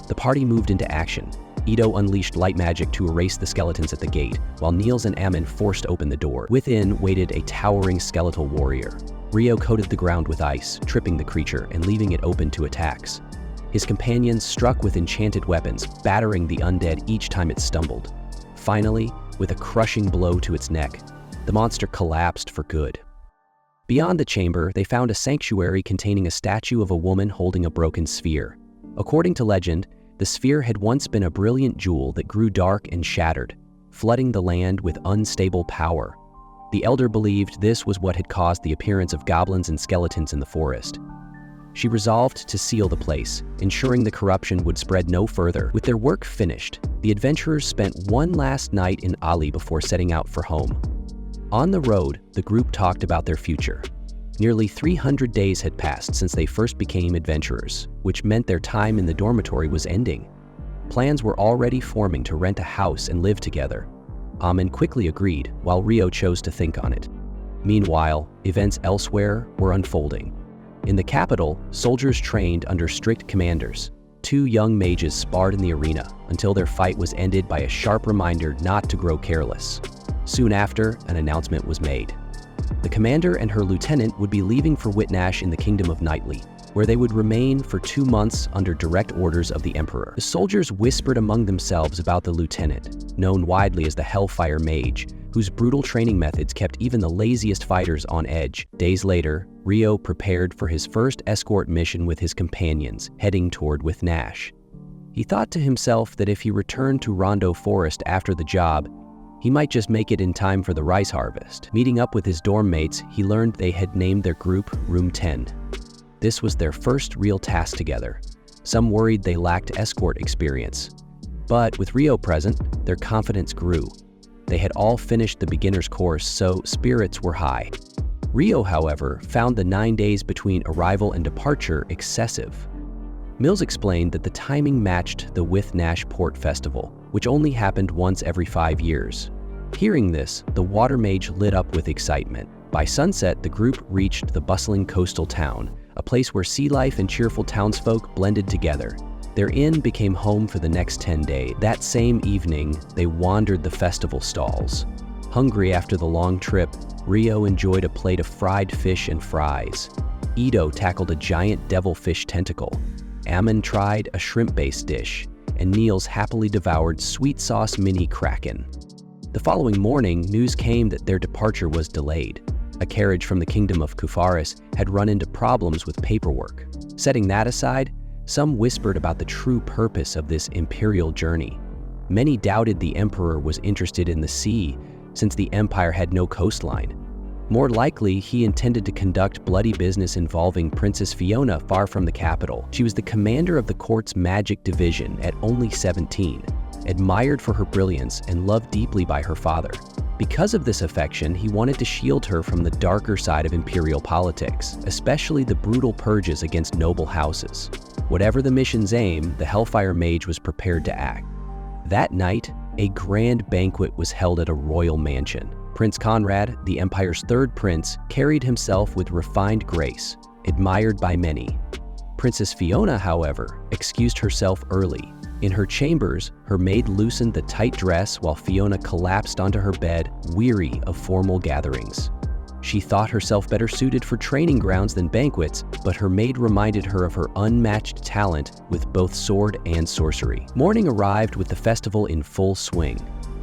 The party moved into action. Ito unleashed light magic to erase the skeletons at the gate, while Niels and Ammon forced open the door. Within waited a towering skeletal warrior. Rio coated the ground with ice, tripping the creature and leaving it open to attacks. His companions struck with enchanted weapons, battering the undead each time it stumbled. Finally, with a crushing blow to its neck, the monster collapsed for good. Beyond the chamber, they found a sanctuary containing a statue of a woman holding a broken sphere. According to legend, the sphere had once been a brilliant jewel that grew dark and shattered, flooding the land with unstable power. The elder believed this was what had caused the appearance of goblins and skeletons in the forest. She resolved to seal the place, ensuring the corruption would spread no further. With their work finished, the adventurers spent one last night in Ali before setting out for home. On the road, the group talked about their future. Nearly 300 days had passed since they first became adventurers, which meant their time in the dormitory was ending. Plans were already forming to rent a house and live together. Ammon quickly agreed, while Rio chose to think on it. Meanwhile, events elsewhere were unfolding. In the capital, soldiers trained under strict commanders. Two young mages sparred in the arena until their fight was ended by a sharp reminder not to grow careless. Soon after, an announcement was made. The commander and her lieutenant would be leaving for Whitnash in the Kingdom of Nightly, where they would remain for 2 months under direct orders of the Emperor. The soldiers whispered among themselves about the lieutenant, known widely as the Hellfire Mage, whose brutal training methods kept even the laziest fighters on edge. Days later, Rio prepared for his first escort mission with his companions, heading toward Whitnash. He thought to himself that if he returned to Rondo Forest after the job, he might just make it in time for the rice harvest. Meeting up with his dorm mates, he learned they had named their group Room 10. This was their first real task together. Some worried they lacked escort experience. But with Rio present, their confidence grew. They had all finished the beginner's course, so spirits were high. Rio, however, found the 9 days between arrival and departure excessive. Mills explained that the timing matched the Whitnash Port Festival, which only happened once every 5 years. Hearing this, the water mage lit up with excitement. By sunset, the group reached the bustling coastal town, a place where sea life and cheerful townsfolk blended together. Their inn became home for the next 10 days. That same evening, they wandered the festival stalls. Hungry after the long trip, Rio enjoyed a plate of fried fish and fries. Ito tackled a giant devilfish tentacle. Ammon tried a shrimp-based dish, and Niels happily devoured sweet sauce mini kraken. The following morning, news came that their departure was delayed. A carriage from the Kingdom of Kufaris had run into problems with paperwork. Setting that aside, some whispered about the true purpose of this imperial journey. Many doubted the Emperor was interested in the sea, since the Empire had no coastline. More likely, he intended to conduct bloody business involving Princess Fiona far from the capital. She was the commander of the court's magic division at only 17, admired for her brilliance and loved deeply by her father. Because of this affection, he wanted to shield her from the darker side of imperial politics, especially the brutal purges against noble houses. Whatever the mission's aim, the Hellfire Mage was prepared to act. That night, a grand banquet was held at a royal mansion. Prince Conrad, the Empire's third prince, carried himself with refined grace, admired by many. Princess Fiona, however, excused herself early. In her chambers, her maid loosened the tight dress while Fiona collapsed onto her bed, weary of formal gatherings. She thought herself better suited for training grounds than banquets, but her maid reminded her of her unmatched talent with both sword and sorcery. Morning arrived with the festival in full swing.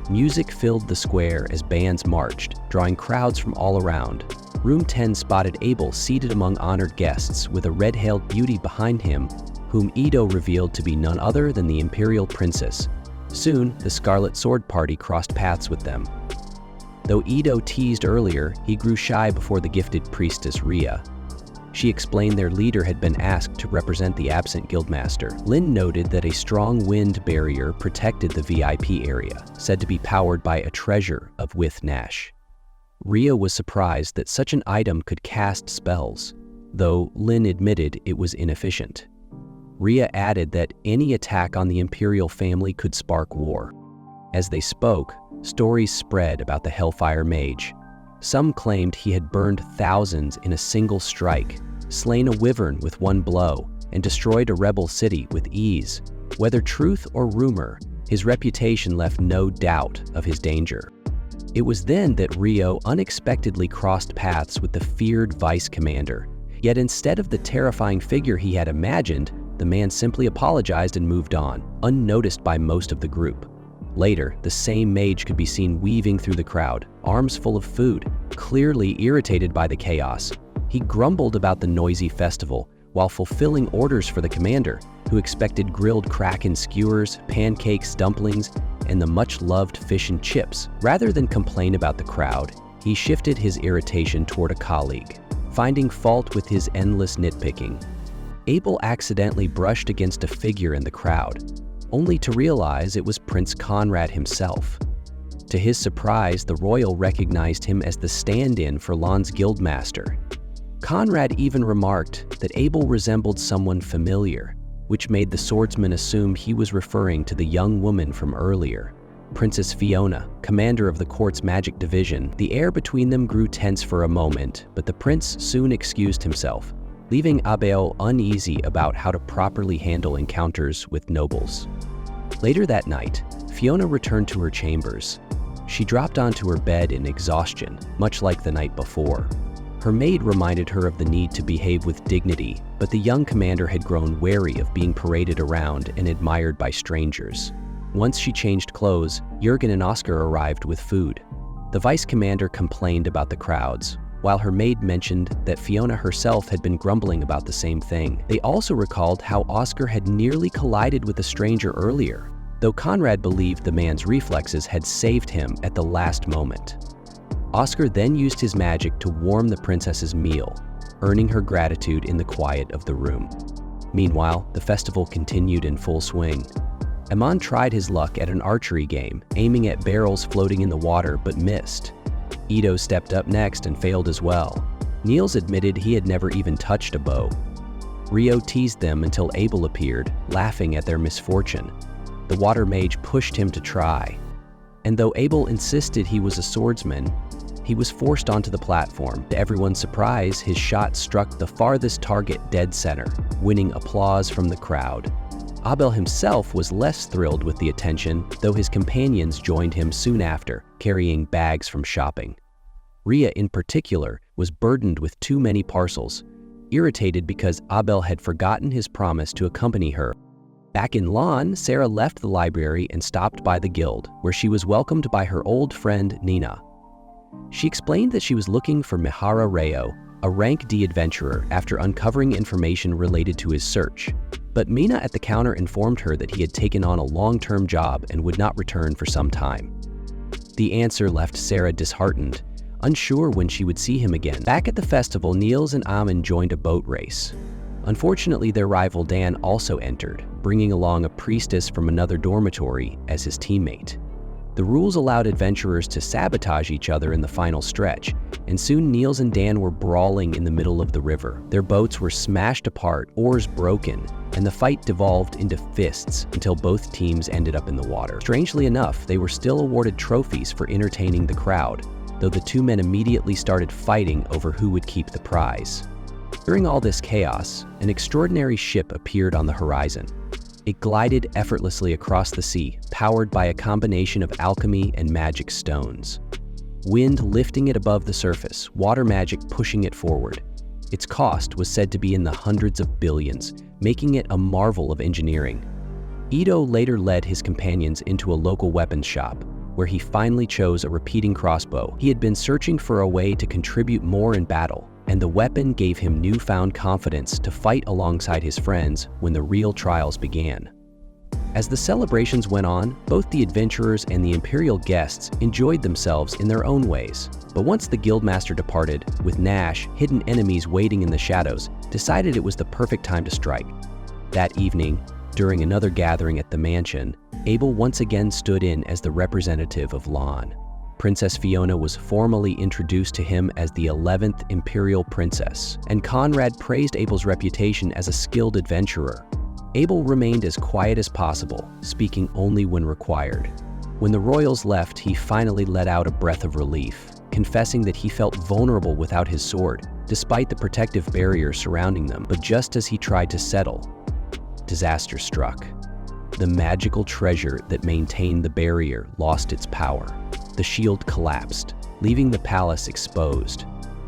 Music filled the square as bands marched, drawing crowds from all around. Room 10 spotted Abel seated among honored guests with a red-hailed beauty behind him, whom Ito revealed to be none other than the Imperial Princess. Soon, the Scarlet Sword Party crossed paths with them. Though Ito teased earlier, he grew shy before the gifted priestess Rhea. She explained their leader had been asked to represent the absent guildmaster. Lynn noted that a strong wind barrier protected the VIP area, said to be powered by a treasure of With Nash. Rhea was surprised that such an item could cast spells, though Lynn admitted it was inefficient. Rhea added that any attack on the Imperial family could spark war. As they spoke, stories spread about the Hellfire Mage. Some claimed he had burned thousands in a single strike, slain a wyvern with one blow, and destroyed a rebel city with ease. Whether truth or rumor, his reputation left no doubt of his danger. It was then that Rio unexpectedly crossed paths with the feared vice commander. Yet instead of the terrifying figure he had imagined, the man simply apologized and moved on, unnoticed by most of the group. Later, the same mage could be seen weaving through the crowd, arms full of food, clearly irritated by the chaos. He grumbled about the noisy festival while fulfilling orders for the commander, who expected grilled kraken skewers, pancakes, dumplings, and the much-loved fish and chips. Rather than complain about the crowd, he shifted his irritation toward a colleague, finding fault with his endless nitpicking. Abel accidentally brushed against a figure in the crowd, only to realize it was Prince Conrad himself. To his surprise, the royal recognized him as the stand-in for Lon's guildmaster. Conrad even remarked that Abel resembled someone familiar, which made the swordsman assume he was referring to the young woman from earlier, Princess Fiona, commander of the court's magic division. The air between them grew tense for a moment, but the prince soon excused himself, leaving Abel uneasy about how to properly handle encounters with nobles. Later that night, Fiona returned to her chambers. She dropped onto her bed in exhaustion, much like the night before. Her maid reminded her of the need to behave with dignity, but the young commander had grown wary of being paraded around and admired by strangers. Once she changed clothes, Jurgen and Oscar arrived with food. The vice commander complained about the crowds, while her maid mentioned that Fiona herself had been grumbling about the same thing. They also recalled how Oscar had nearly collided with a stranger earlier, though Conrad believed the man's reflexes had saved him at the last moment. Oscar then used his magic to warm the princess's meal, earning her gratitude in the quiet of the room. Meanwhile, the festival continued in full swing. Amon tried his luck at an archery game, aiming at barrels floating in the water but missed. Ito stepped up next and failed as well. Niels admitted he had never even touched a bow. Rio teased them until Abel appeared, laughing at their misfortune. The water mage pushed him to try. And though Abel insisted he was a swordsman, he was forced onto the platform. To everyone's surprise, his shot struck the farthest target dead center, winning applause from the crowd. Abel himself was less thrilled with the attention, though his companions joined him soon after, carrying bags from shopping. Rhea, in particular, was burdened with too many parcels, irritated because Abel had forgotten his promise to accompany her. Back in Lon, Sarah left the library and stopped by the guild, where she was welcomed by her old friend Nina. She explained that she was looking for Mihara Rayo, a rank D adventurer, after uncovering information related to his search. But Mina at the counter informed her that he had taken on a long-term job and would not return for some time. The answer left Sarah disheartened, unsure when she would see him again. Back at the festival, Niels and Amon joined a boat race. Unfortunately, their rival Dan also entered, bringing along a priestess from another dormitory as his teammate. The rules allowed adventurers to sabotage each other in the final stretch, and soon Niels and Dan were brawling in the middle of the river. Their boats were smashed apart, oars broken, and the fight devolved into fists until both teams ended up in the water. Strangely enough, they were still awarded trophies for entertaining the crowd, though the two men immediately started fighting over who would keep the prize. During all this chaos, an extraordinary ship appeared on the horizon. It glided effortlessly across the sea, powered by a combination of alchemy and magic stones. Wind lifting it above the surface, water magic pushing it forward. Its cost was said to be in the hundreds of billions, making it a marvel of engineering. Ito later led his companions into a local weapons shop, where he finally chose a repeating crossbow. He had been searching for a way to contribute more in battle, and the weapon gave him newfound confidence to fight alongside his friends when the real trials began. As the celebrations went on, both the adventurers and the Imperial guests enjoyed themselves in their own ways. But once the Guildmaster departed, with Nash, hidden enemies waiting in the shadows, decided it was the perfect time to strike. That evening, during another gathering at the mansion, Abel once again stood in as the representative of Lon. Princess Fiona was formally introduced to him as the 11th Imperial Princess, and Conrad praised Abel's reputation as a skilled adventurer. Abel remained as quiet as possible, speaking only when required. When the royals left, he finally let out a breath of relief, confessing that he felt vulnerable without his sword, despite the protective barrier surrounding them. But just as he tried to settle, disaster struck. The magical treasure that maintained the barrier lost its power. The shield collapsed, leaving the palace exposed.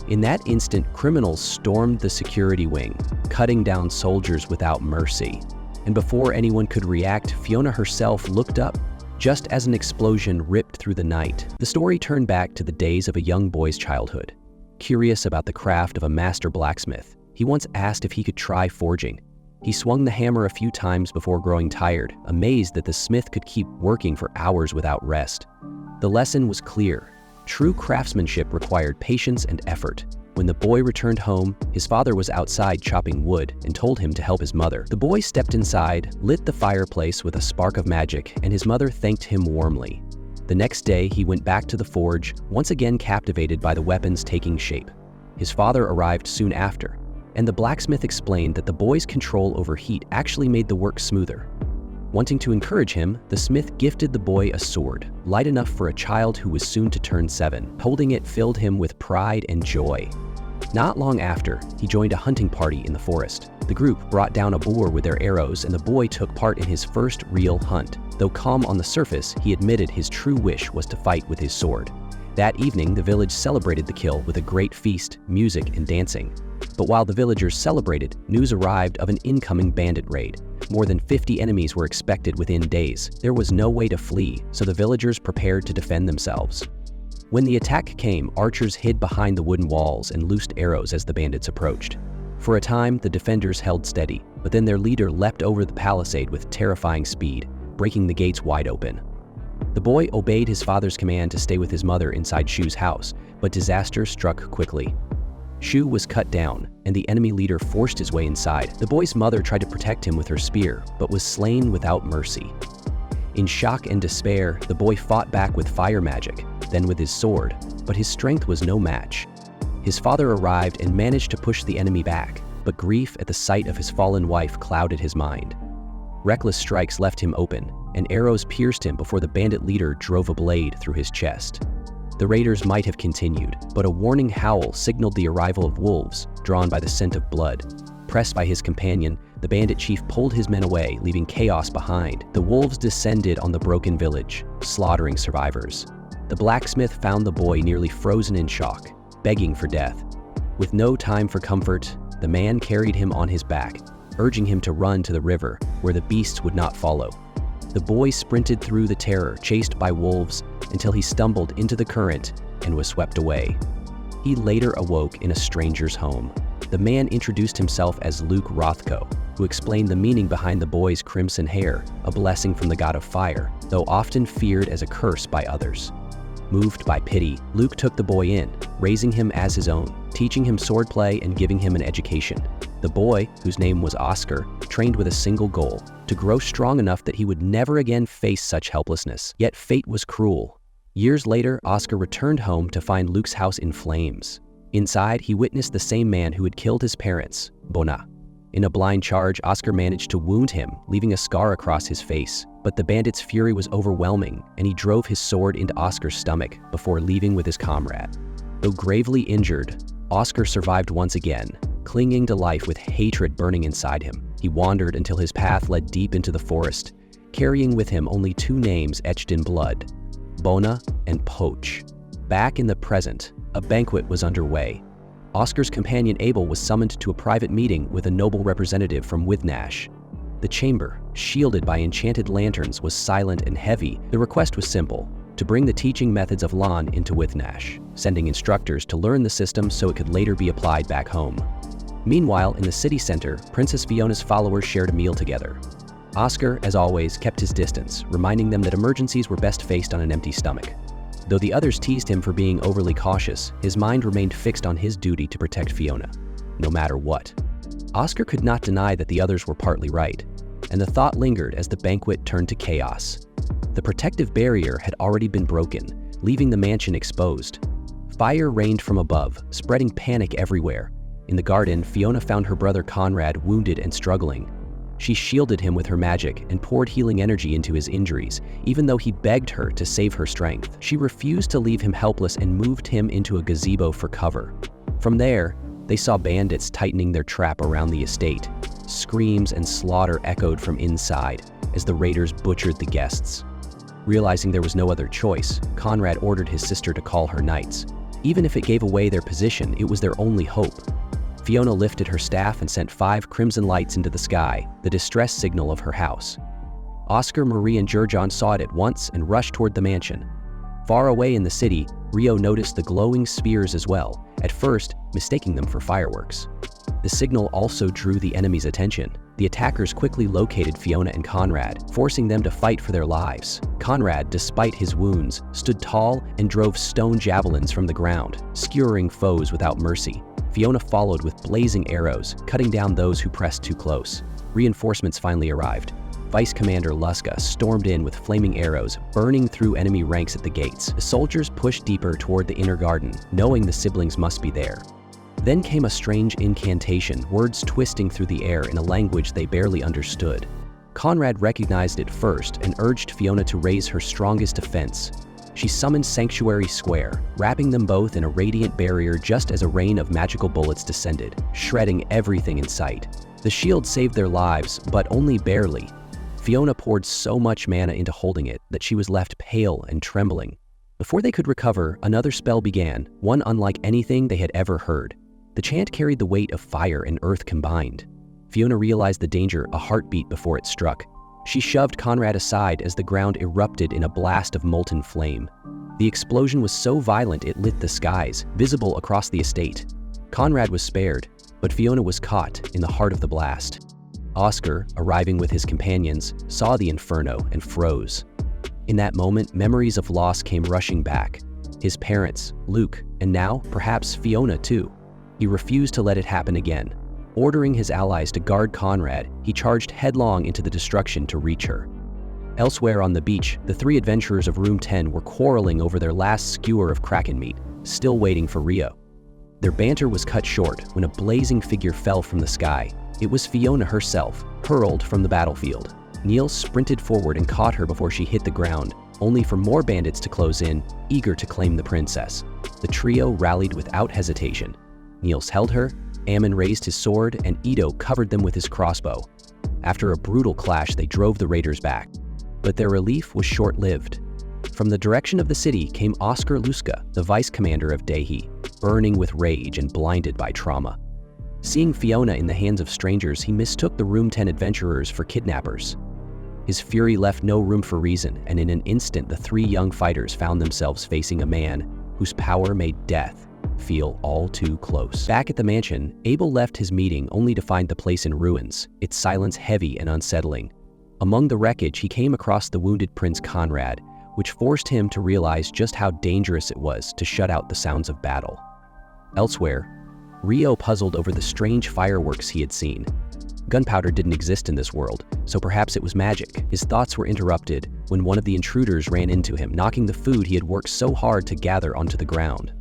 In that instant, criminals stormed the security wing, cutting down soldiers without mercy. And before anyone could react, Fiona herself looked up, just as an explosion ripped through the night. The story turned back to the days of a young boy's childhood. Curious about the craft of a master blacksmith, he once asked if he could try forging. He swung the hammer a few times before growing tired, amazed that the smith could keep working for hours without rest. The lesson was clear. True craftsmanship required patience and effort. When the boy returned home, his father was outside chopping wood and told him to help his mother. The boy stepped inside, lit the fireplace with a spark of magic, and his mother thanked him warmly. The next day, he went back to the forge, once again captivated by the weapons taking shape. His father arrived soon after, and the blacksmith explained that the boy's control over heat actually made the work smoother. Wanting to encourage him, the smith gifted the boy a sword, light enough for a child who was soon to turn 7. Holding it filled him with pride and joy. Not long after, he joined a hunting party in the forest. The group brought down a boar with their arrows, and the boy took part in his first real hunt. Though calm on the surface, he admitted his true wish was to fight with his sword. That evening, the village celebrated the kill with a great feast, music, and dancing. But while the villagers celebrated, news arrived of an incoming bandit raid. More than 50 enemies were expected within days. There was no way to flee, so the villagers prepared to defend themselves. When the attack came, archers hid behind the wooden walls and loosed arrows as the bandits approached. For a time, the defenders held steady, but then their leader leapt over the palisade with terrifying speed, breaking the gates wide open. The boy obeyed his father's command to stay with his mother inside Shu's house, but disaster struck quickly. Shu was cut down, and the enemy leader forced his way inside. The boy's mother tried to protect him with her spear, but was slain without mercy. In shock and despair, the boy fought back with fire magic, then with his sword, but his strength was no match. His father arrived and managed to push the enemy back, but grief at the sight of his fallen wife clouded his mind. Reckless strikes left him open, and arrows pierced him before the bandit leader drove a blade through his chest. The raiders might have continued, but a warning howl signaled the arrival of wolves, drawn by the scent of blood. Pressed by his companion, the bandit chief pulled his men away, leaving chaos behind. The wolves descended on the broken village, slaughtering survivors. The blacksmith found the boy nearly frozen in shock, begging for death. With no time for comfort, the man carried him on his back, urging him to run to the river, where the beasts would not follow. The boy sprinted through the terror, chased by wolves, until he stumbled into the current and was swept away. He later awoke in a stranger's home. The man introduced himself as Luke Rothko, who explained the meaning behind the boy's crimson hair, a blessing from the god of fire, though often feared as a curse by others. Moved by pity, Luke took the boy in, raising him as his own, teaching him swordplay and giving him an education. The boy, whose name was Oscar, trained with a single goal: to grow strong enough that he would never again face such helplessness. Yet fate was cruel. Years later, Oscar returned home to find Luke's house in flames. Inside, he witnessed the same man who had killed his parents, Bona. In a blind charge, Oscar managed to wound him, leaving a scar across his face. But the bandit's fury was overwhelming, and he drove his sword into Oscar's stomach before leaving with his comrade. Though gravely injured, Oscar survived once again, clinging to life with hatred burning inside him. He wandered until his path led deep into the forest, carrying with him only two names etched in blood: Bona and Poach. Back in the present, a banquet was underway. Oscar's companion Abel was summoned to a private meeting with a noble representative from Withnash. The chamber, shielded by enchanted lanterns, was silent and heavy. The request was simple: to bring the teaching methods of Lan into Withnash, sending instructors to learn the system so it could later be applied back home. Meanwhile, in the city center, Princess Fiona's followers shared a meal together. Oscar, as always, kept his distance, reminding them that emergencies were best faced on an empty stomach. Though the others teased him for being overly cautious, his mind remained fixed on his duty to protect Fiona, no matter what. Oscar could not deny that the others were partly right, and the thought lingered as the banquet turned to chaos. The protective barrier had already been broken, leaving the mansion exposed. Fire rained from above, spreading panic everywhere. In the garden, Fiona found her brother Conrad wounded and struggling. She shielded him with her magic and poured healing energy into his injuries, even though he begged her to save her strength. She refused to leave him helpless and moved him into a gazebo for cover. From there, they saw bandits tightening their trap around the estate. Screams and slaughter echoed from inside as the raiders butchered the guests. Realizing there was no other choice, Conrad ordered his sister to call her knights. Even if it gave away their position, it was their only hope. Fiona lifted her staff and sent 5 crimson lights into the sky, the distress signal of her house. Oscar, Marie, and Jurjan saw it at once and rushed toward the mansion. Far away in the city, Rio noticed the glowing spears as well, at first mistaking them for fireworks. The signal also drew the enemy's attention. The attackers quickly located Fiona and Conrad, forcing them to fight for their lives. Conrad, despite his wounds, stood tall and drove stone javelins from the ground, skewering foes without mercy. Fiona followed with blazing arrows, cutting down those who pressed too close. Reinforcements finally arrived. Vice Commander Luska stormed in with flaming arrows, burning through enemy ranks at the gates. The soldiers pushed deeper toward the inner garden, knowing the siblings must be there. Then came a strange incantation, words twisting through the air in a language they barely understood. Conrad recognized it first and urged Fiona to raise her strongest defense. She summoned Sanctuary Square, wrapping them both in a radiant barrier just as a rain of magical bullets descended, shredding everything in sight. The shield saved their lives, but only barely. Fiona poured so much mana into holding it that she was left pale and trembling. Before they could recover, another spell began, one unlike anything they had ever heard. The chant carried the weight of fire and earth combined. Fiona realized the danger a heartbeat before it struck. She shoved Conrad aside as the ground erupted in a blast of molten flame. The explosion was so violent it lit the skies, visible across the estate. Conrad was spared, but Fiona was caught in the heart of the blast. Oscar, arriving with his companions, saw the inferno and froze. In that moment, memories of loss came rushing back. His parents, Luke, and now, perhaps Fiona too. He refused to let it happen again. Ordering his allies to guard Conrad, he charged headlong into the destruction to reach her. Elsewhere on the beach, the 3 adventurers of Room 10 were quarreling over their last skewer of kraken meat, still waiting for Rio. Their banter was cut short when a blazing figure fell from the sky. It was Fiona herself, hurled from the battlefield. Niels sprinted forward and caught her before she hit the ground, only for more bandits to close in, eager to claim the princess. The trio rallied without hesitation. Niels held her, Ammon raised his sword, and Ito covered them with his crossbow. After a brutal clash, they drove the raiders back. But their relief was short-lived. From the direction of the city came Oscar Luska, the vice commander of Dehi, burning with rage and blinded by trauma. Seeing Fiona in the hands of strangers, he mistook the Room 10 adventurers for kidnappers. His fury left no room for reason, and in an instant the 3 young fighters found themselves facing a man whose power made death feel all too close. Back at the mansion, Abel left his meeting only to find the place in ruins, its silence heavy and unsettling. Among the wreckage, he came across the wounded Prince Conrad, which forced him to realize just how dangerous it was to shut out the sounds of battle. Elsewhere, Rio puzzled over the strange fireworks he had seen. Gunpowder didn't exist in this world, so perhaps it was magic. His thoughts were interrupted when one of the intruders ran into him, knocking the food he had worked so hard to gather onto the ground.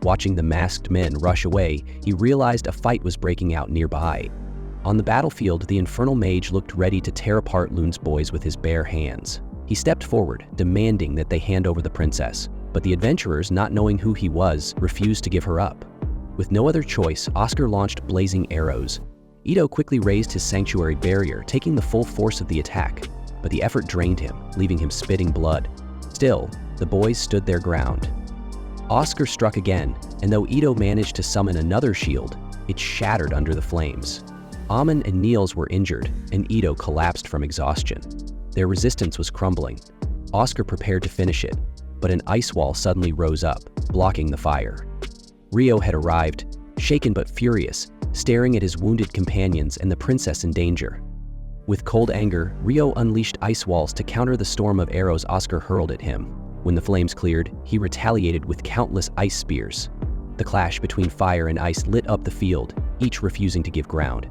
Watching the masked men rush away, he realized a fight was breaking out nearby. On the battlefield, the infernal mage looked ready to tear apart Loon's boys with his bare hands. He stepped forward, demanding that they hand over the princess, but the adventurers, not knowing who he was, refused to give her up. With no other choice, Oscar launched blazing arrows. Ito quickly raised his sanctuary barrier, taking the full force of the attack, but the effort drained him, leaving him spitting blood. Still, the boys stood their ground. Oscar struck again, and though Ito managed to summon another shield, it shattered under the flames. Amon and Niels were injured, and Ito collapsed from exhaustion. Their resistance was crumbling. Oscar prepared to finish it, but an ice wall suddenly rose up, blocking the fire. Rio had arrived, shaken but furious, staring at his wounded companions and the princess in danger. With cold anger, Rio unleashed ice walls to counter the storm of arrows Oscar hurled at him. When the flames cleared, he retaliated with countless ice spears. The clash between fire and ice lit up the field, each refusing to give ground.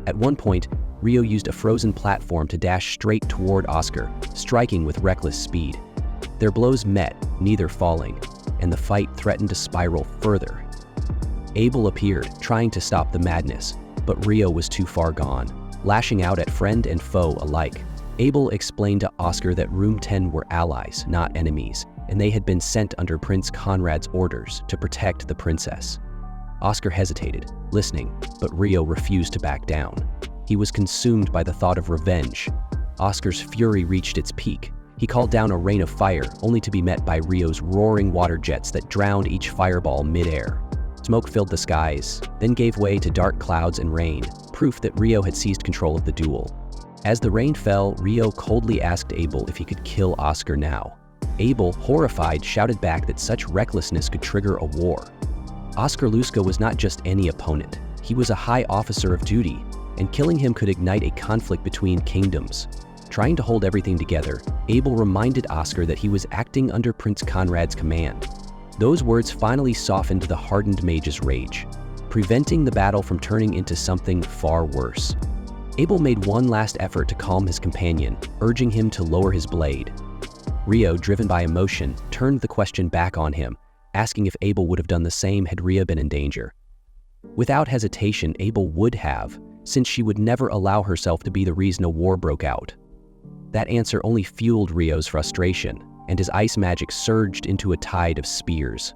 At one point, Rio used a frozen platform to dash straight toward Oscar, striking with reckless speed. Their blows met, neither falling, and the fight threatened to spiral further. Abel appeared, trying to stop the madness, but Rio was too far gone, lashing out at friend and foe alike. Abel explained to Oscar that Room 10 were allies, not enemies, and they had been sent under Prince Conrad's orders to protect the princess. Oscar hesitated, listening, but Rio refused to back down. He was consumed by the thought of revenge. Oscar's fury reached its peak. He called down a rain of fire, only to be met by Rio's roaring water jets that drowned each fireball mid-air. Smoke filled the skies, then gave way to dark clouds and rain, proof that Rio had seized control of the duel. As the rain fell, Rio coldly asked Abel if he could kill Oscar now. Abel, horrified, shouted back that such recklessness could trigger a war. Oscar Lusca was not just any opponent. He was a high officer of duty, and killing him could ignite a conflict between kingdoms. Trying to hold everything together, Abel reminded Oscar that he was acting under Prince Conrad's command. Those words finally softened the hardened mage's rage, preventing the battle from turning into something far worse. Abel made one last effort to calm his companion, urging him to lower his blade. Rio, driven by emotion, turned the question back on him, asking if Abel would have done the same had Ria been in danger. Without hesitation, Abel would have, since she would never allow herself to be the reason a war broke out. That answer only fueled Rio's frustration, and his ice magic surged into a tide of spears.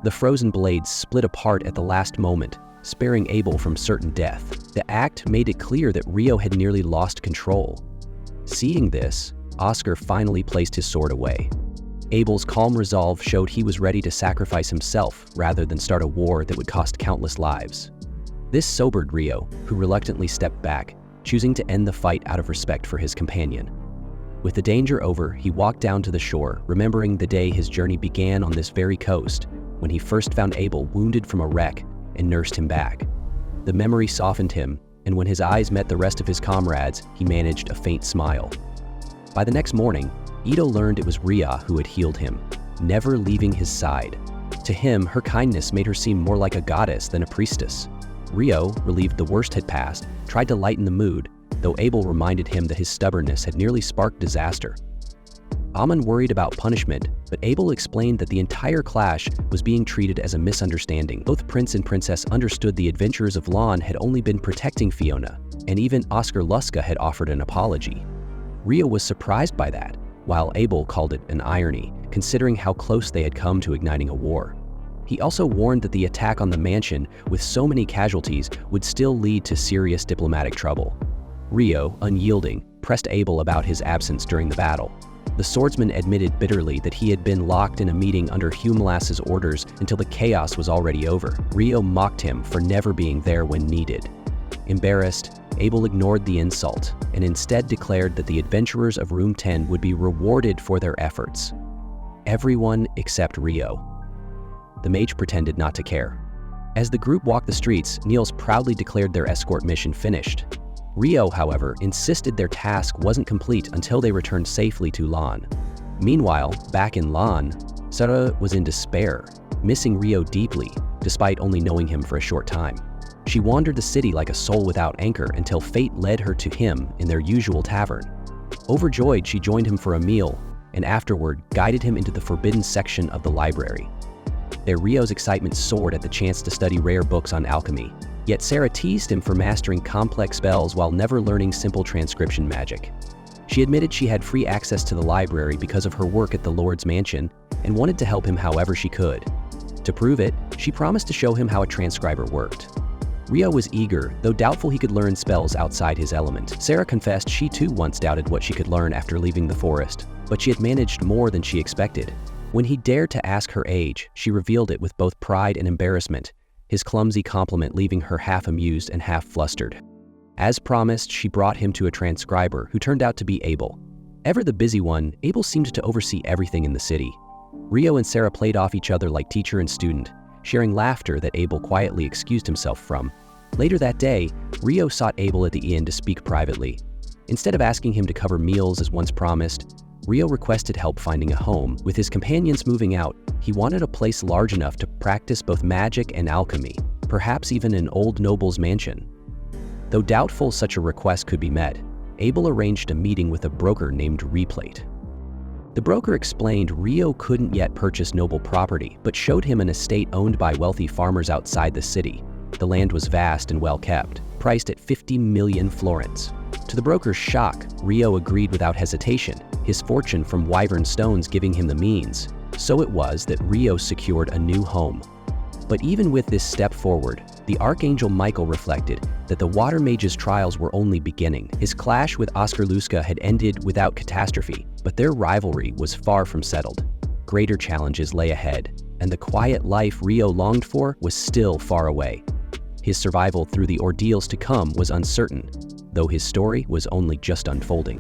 The frozen blades split apart at the last moment, sparing Abel from certain death. The act made it clear that Rio had nearly lost control. Seeing this, Oscar finally placed his sword away. Abel's calm resolve showed he was ready to sacrifice himself rather than start a war that would cost countless lives. This sobered Rio, who reluctantly stepped back, choosing to end the fight out of respect for his companion. With the danger over, he walked down to the shore, remembering the day his journey began on this very coast, when he first found Abel wounded from a wreck and nursed him back. The memory softened him, and when his eyes met the rest of his comrades, he managed a faint smile. By the next morning, Ito learned it was Ria who had healed him, never leaving his side. To him, her kindness made her seem more like a goddess than a priestess. Rio, relieved the worst had passed, tried to lighten the mood, though Abel reminded him that his stubbornness had nearly sparked disaster. Amon worried about punishment, but Abel explained that the entire clash was being treated as a misunderstanding. Both Prince and Princess understood the adventurers of Lon had only been protecting Fiona, and even Oscar Lusca had offered an apology. Rio was surprised by that, while Abel called it an irony, considering how close they had come to igniting a war. He also warned that the attack on the mansion, with so many casualties, would still lead to serious diplomatic trouble. Rio, unyielding, pressed Abel about his absence during the battle. The swordsman admitted bitterly that he had been locked in a meeting under Humelas's orders until the chaos was already over. Rio mocked him for never being there when needed. Embarrassed, Abel ignored the insult and instead declared that the adventurers of Room 10 would be rewarded for their efforts. Everyone except Rio. The mage pretended not to care. As the group walked the streets, Niels proudly declared their escort mission finished. Rio, however, insisted their task wasn't complete until they returned safely to Lon. Meanwhile, back in Lan, Sarah was in despair, missing Rio deeply, despite only knowing him for a short time. She wandered the city like a soul without anchor until fate led her to him in their usual tavern. Overjoyed, she joined him for a meal, and afterward guided him into the forbidden section of the library. There, Rio's excitement soared at the chance to study rare books on alchemy, yet Sarah teased him for mastering complex spells while never learning simple transcription magic. She admitted she had free access to the library because of her work at the Lord's mansion and wanted to help him however she could. To prove it, she promised to show him how a transcriber worked. Rio was eager, though doubtful he could learn spells outside his element. Sarah confessed she too once doubted what she could learn after leaving the forest, but she had managed more than she expected. When he dared to ask her age, she revealed it with both pride and embarrassment, his clumsy compliment leaving her half amused and half flustered. As promised, she brought him to a transcriber who turned out to be Abel. Ever the busy one, Abel seemed to oversee everything in the city. Rio and Sarah played off each other like teacher and student, sharing laughter that Abel quietly excused himself from. Later that day, Rio sought Abel at the inn to speak privately. Instead of asking him to cover meals as once promised, Rio requested help finding a home. With his companions moving out, he wanted a place large enough to practice both magic and alchemy, perhaps even an old noble's mansion. Though doubtful such a request could be met, Abel arranged a meeting with a broker named Replate. The broker explained Rio couldn't yet purchase noble property, but showed him an estate owned by wealthy farmers outside the city. The land was vast and well kept, priced at 50 million florins. To the broker's shock, Rio agreed without hesitation, his fortune from wyvern stones giving him the means. So it was that Rio secured a new home. But even with this step forward, the Archangel Michael reflected that the Water Mage's trials were only beginning. His clash with Oscar Luska had ended without catastrophe, but their rivalry was far from settled. Greater challenges lay ahead, and the quiet life Rio longed for was still far away. His survival through the ordeals to come was uncertain, though his story was only just unfolding.